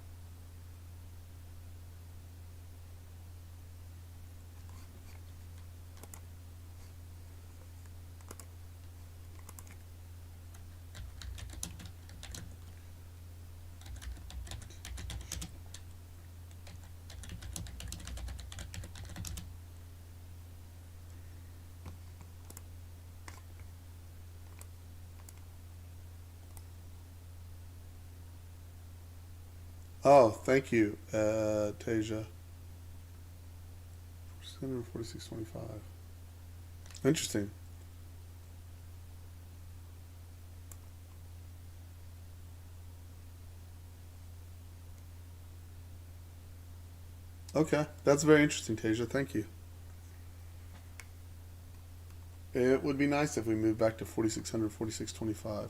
Oh, thank you, Tasia. 46.25. Interesting. Okay, that's very interesting, Tasia. Thank you. It would be nice if we moved back to 4600, 46.25.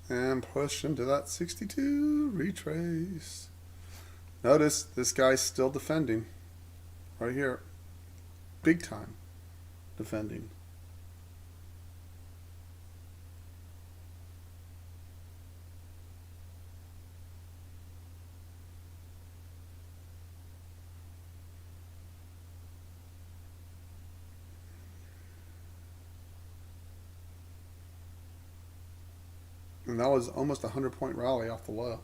and push into that 62, retrace. Notice this guy's still defending right here, big time defending. And that was almost a 100-point rally off the low.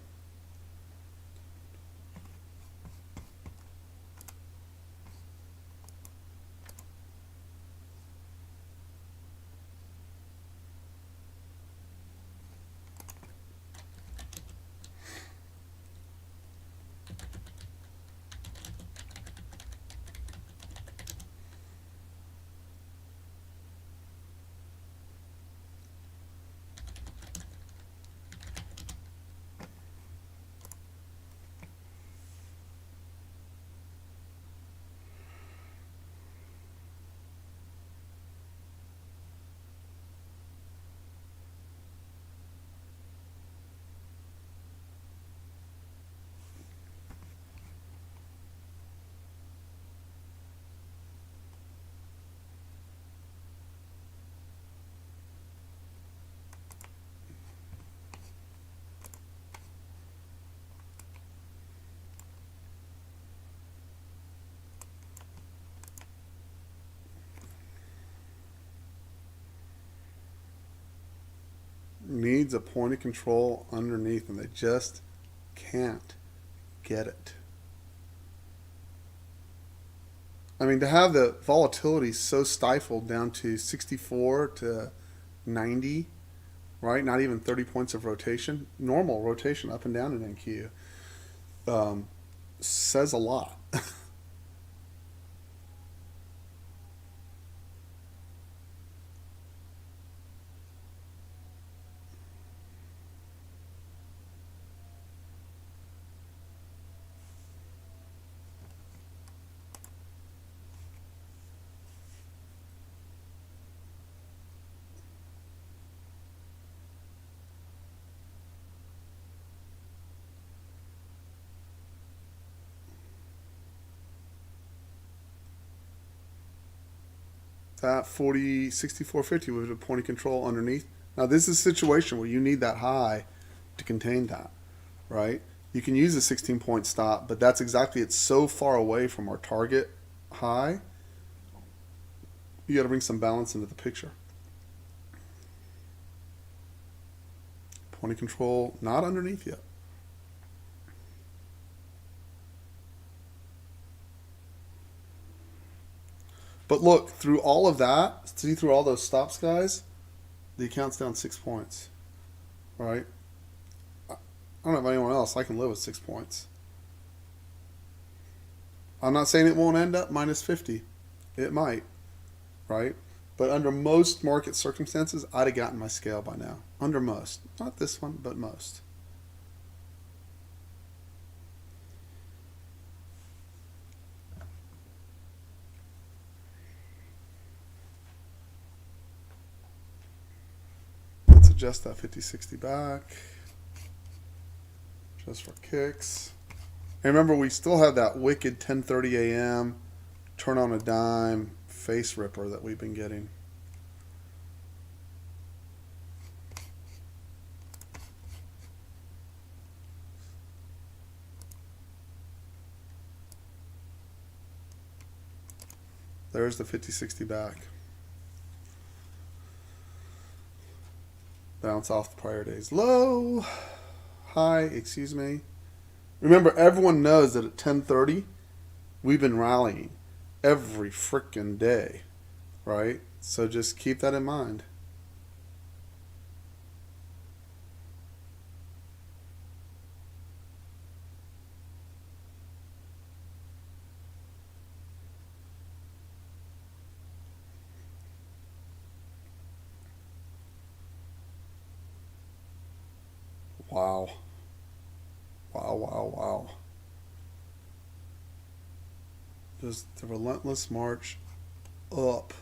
Needs a point of control underneath, and they just can't get it. I mean, to have the volatility so stifled down to 64 to 90, right? Not even 30 points of rotation, normal rotation up and down in NQ, says a lot. That 40, 64.50 with a point of control underneath. Now, this is a situation where you need that high to contain that, right? You can use a 16-point stop, but that's exactly, it's so far away from our target high. You got to bring some balance into the picture. Point of control not underneath yet. But look, through all of that, see through all those stops, guys, the account's down 6 points, right? I don't know about anyone else. I can live with 6 points. I'm not saying it won't end up minus 50. It might, right? But under most market circumstances, I'd have gotten my scale by now. Under most. Not this one, but most. Let's adjust that 50-60 back. Just for kicks. And remember, we still have that wicked 10:30 a.m. turn on a dime face ripper that we've been getting. There's the 50-60 back. Bounce off the prior day's low. High, excuse me. Remember, everyone knows that at 10:30, we've been rallying every frickin' day, right? So just keep that in mind. Wow. Wow, wow, wow. Just the relentless march up.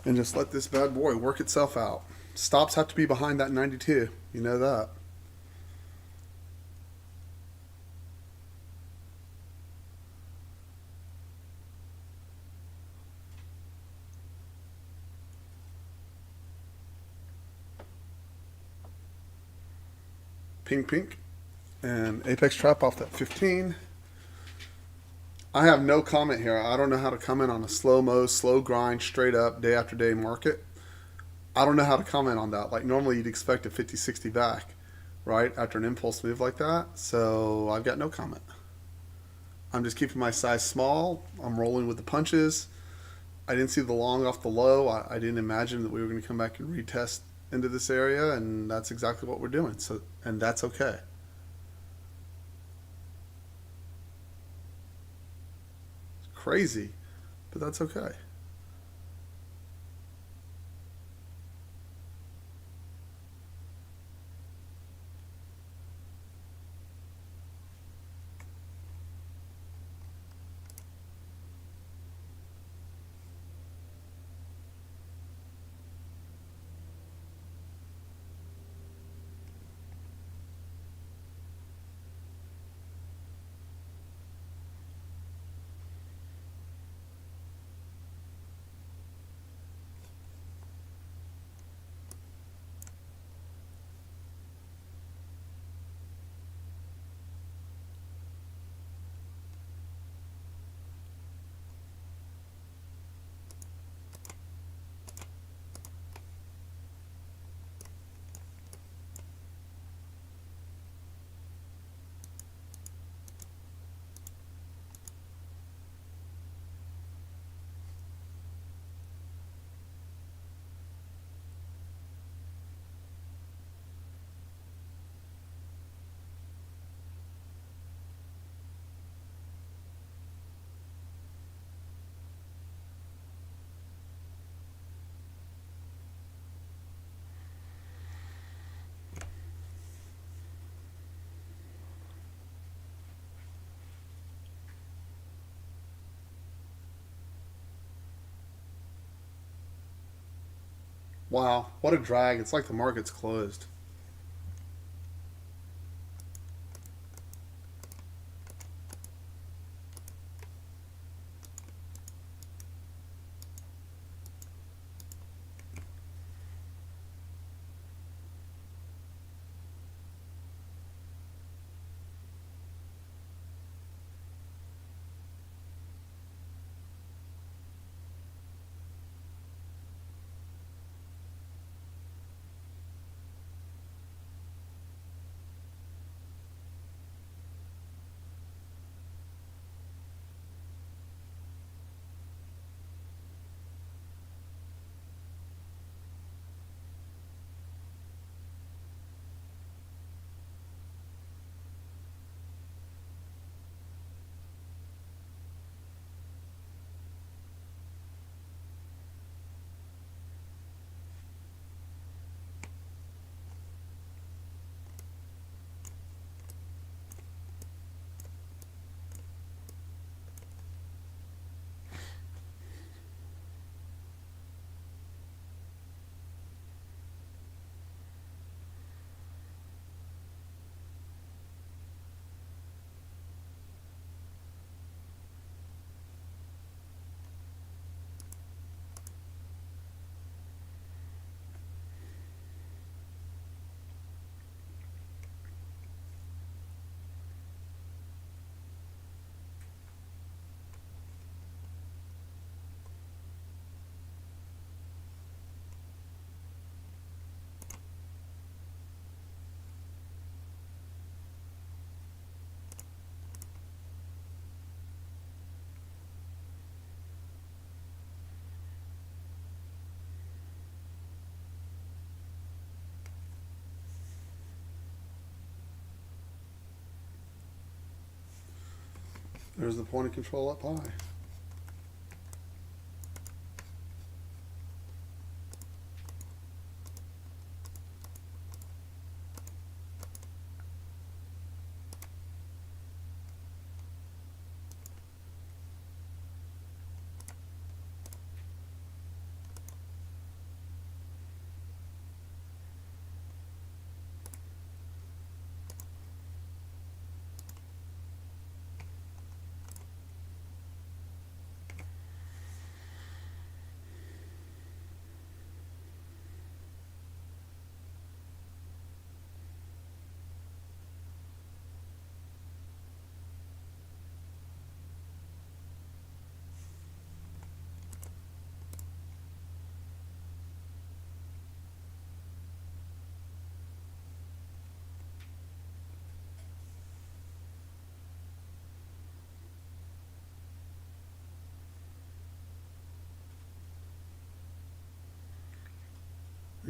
and just let this bad boy work itself out. Stops have to be behind that 92. You know that. Pink, pink. And apex trap off that 15. I have no comment here. I don't know how to comment on a slow-mo, slow grind, straight up, day after day market. I don't know how to comment on that. Like normally you'd expect a 50-60 back, right? After an impulse move like that. So I've got no comment. I'm just keeping my size small. I'm rolling with the punches. I didn't see the long off the low. I didn't imagine that we were going to come back and retest into this area, and that's exactly what we're doing. So, and that's okay. It's crazy, but that's okay. Wow, what a drag. It's like the market's closed. There's the point of control up high.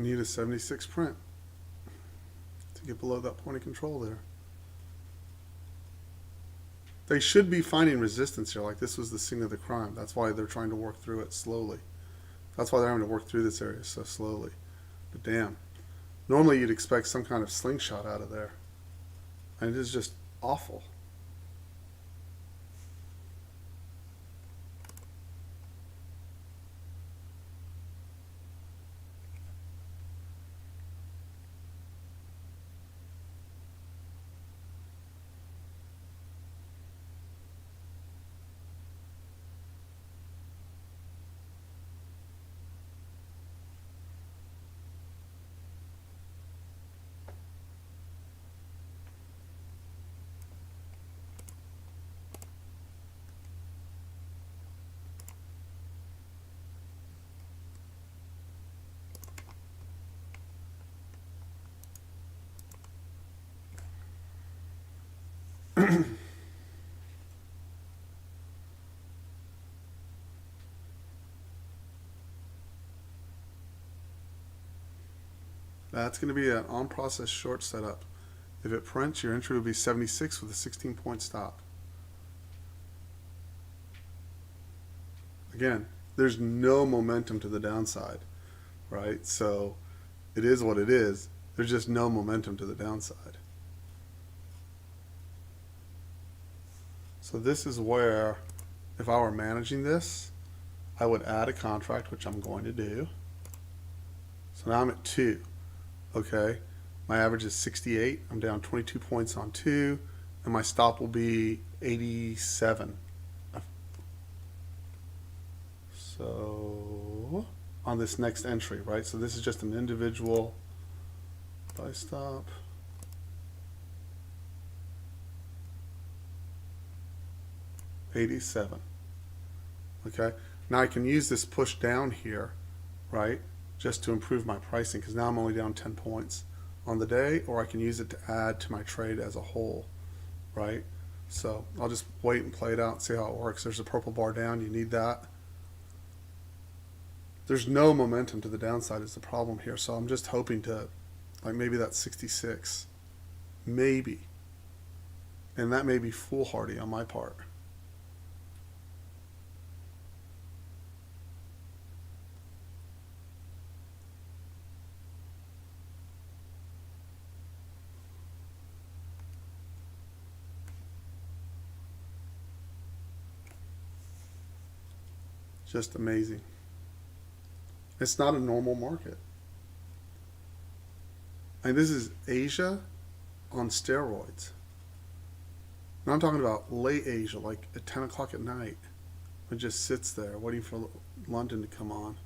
You need a 76 print to get below that point of control there. They should be finding resistance here, like this was the scene of the crime. That's why they're trying to work through it slowly. That's why they're having to work through this area so slowly. But damn, normally you'd expect some kind of slingshot out of there. And it is just awful. That's going to be an on-process short setup. If it prints, your entry would be 76 with a 16-point stop. Again, there's no momentum to the downside, right? So it is what it is. There's just no momentum to the downside. So this is where, if I were managing this, I would add a contract, which I'm going to do. So now I'm at 2. Okay, my average is 68. I'm down 22 points on 2, and my stop will be 87. So on this next entry, right? So this is just an individual buy stop. $87. Okay, now I can use this push down here, right, just to improve my pricing, because now I'm only down 10 points on the day, or I can use it to add to my trade as a whole, right? So I'll just wait and play it out and see how it works. There's a purple bar down. You need that. There's no momentum to the downside is the problem here, so I'm just hoping to, like, maybe that's 66. Maybe. And that may be foolhardy on my part. Just amazing. It's not a normal market. And this is Asia on steroids. And I'm talking about late Asia, like at 10 o'clock at night. It just sits there waiting for London to come on.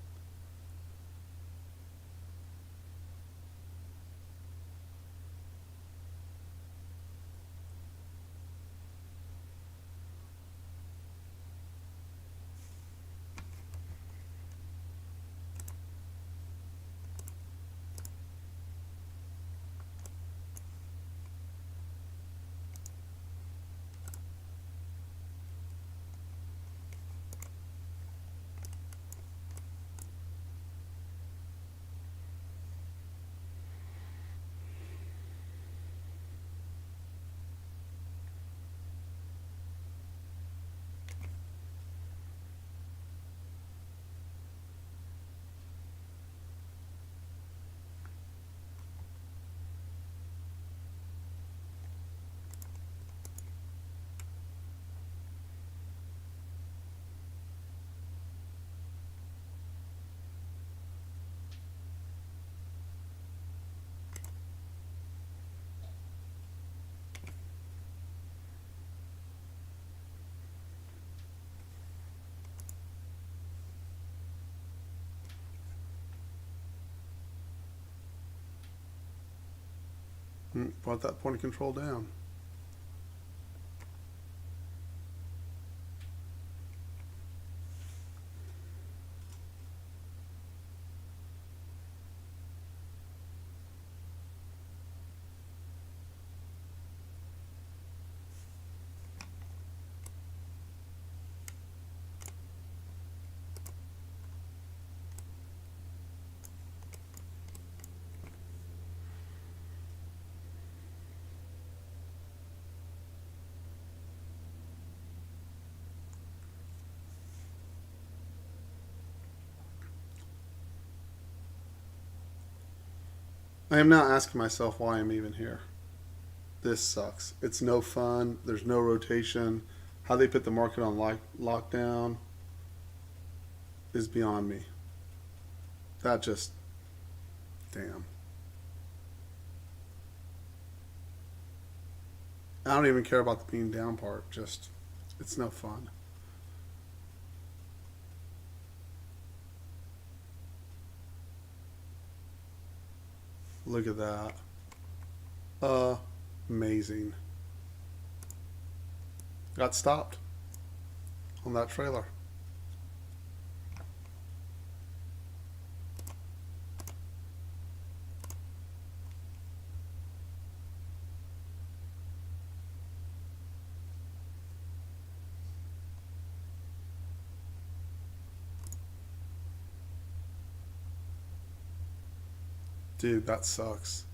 Brought that point of control down. I am now asking myself why I'm even here. This sucks. It's no fun. There's no rotation. How they put the market on lockdown is beyond me. That just, damn. I don't even care about the being down part. Just, it's no fun. Look at that. Amazing. Got stopped on that trailer. Dude, that sucks.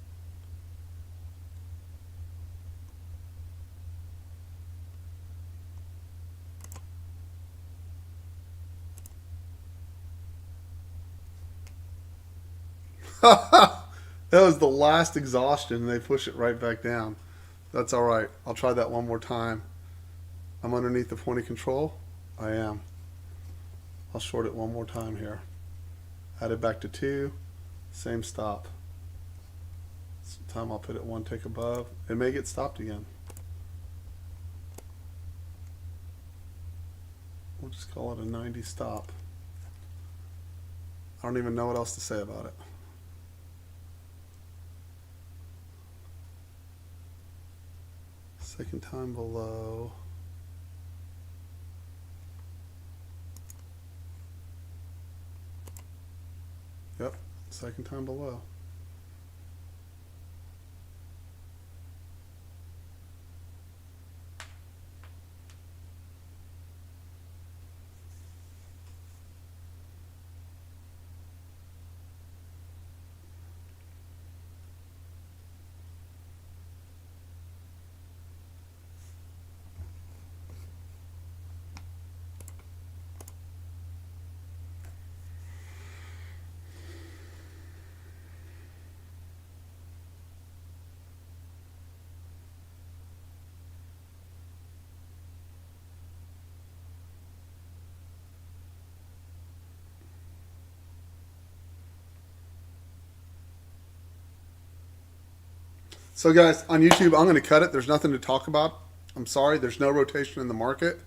That was the last exhaustion. They push it right back down. That's all right. I'll try that one more time. I'm underneath the point of control. I am. I'll short it one more time here. Add it back to 2. Same stop. This time I'll put it 1 tick above. It may get stopped again. We'll just call it a 90 stop. I don't even know what else to say about it. Second time below. Yep, second time below. So guys, on YouTube, I'm going to cut it. There's nothing to talk about. I'm sorry. There's no rotation in the market.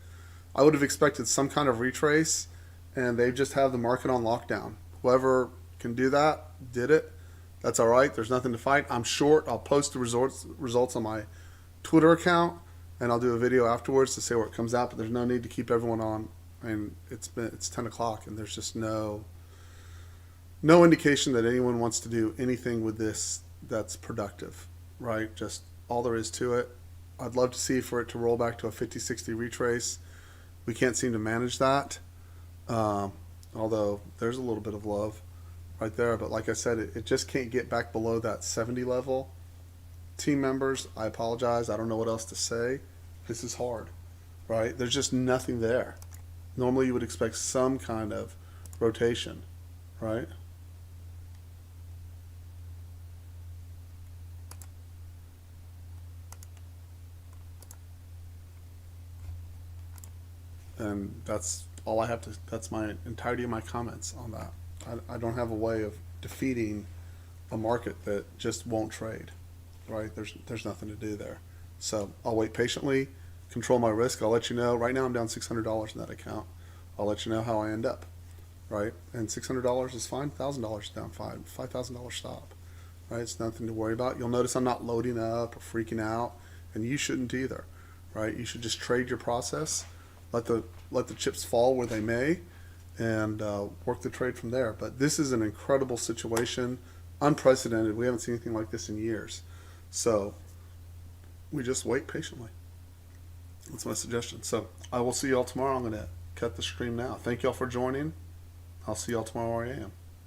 I would have expected some kind of retrace, and they just have the market on lockdown. Whoever can do that, did it. That's all right. There's nothing to fight. I'm short. I'll post the results on my Twitter account, and I'll do a video afterwards to say where it comes out, but there's no need to keep everyone on. And it's 10 o'clock, and there's just no indication that anyone wants to do anything with this that's productive. Right, just all there is to it. I'd love to see for it to roll back to a 50-60 retrace. We can't seem to manage that, although there's a little bit of love right there. But like I said, it just can't get back below that 70 level. Team members, I apologize. I don't know what else to say. This is hard, right? There's just nothing there. Normally you would expect some kind of rotation, right? And that's all I have to, that's my entirety of my comments on that. I don't have a way of defeating a market that just won't trade, right? There's nothing to do there. So I'll wait patiently, control my risk. I'll let you know. Right now I'm down $600 in that account. I'll let you know how I end up, right? And $600 is fine. $1,000 down, $5,000 stop, right? It's nothing to worry about. You'll notice I'm not loading up or freaking out, and you shouldn't either, right? You should just trade your process. Let the chips fall where they may, and work the trade from there. But this is an incredible situation, unprecedented. We haven't seen anything like this in years. So we just wait patiently. That's my suggestion. So I will see y'all tomorrow. I'm going to cut the stream now. Thank y'all for joining. I'll see y'all tomorrow where I am.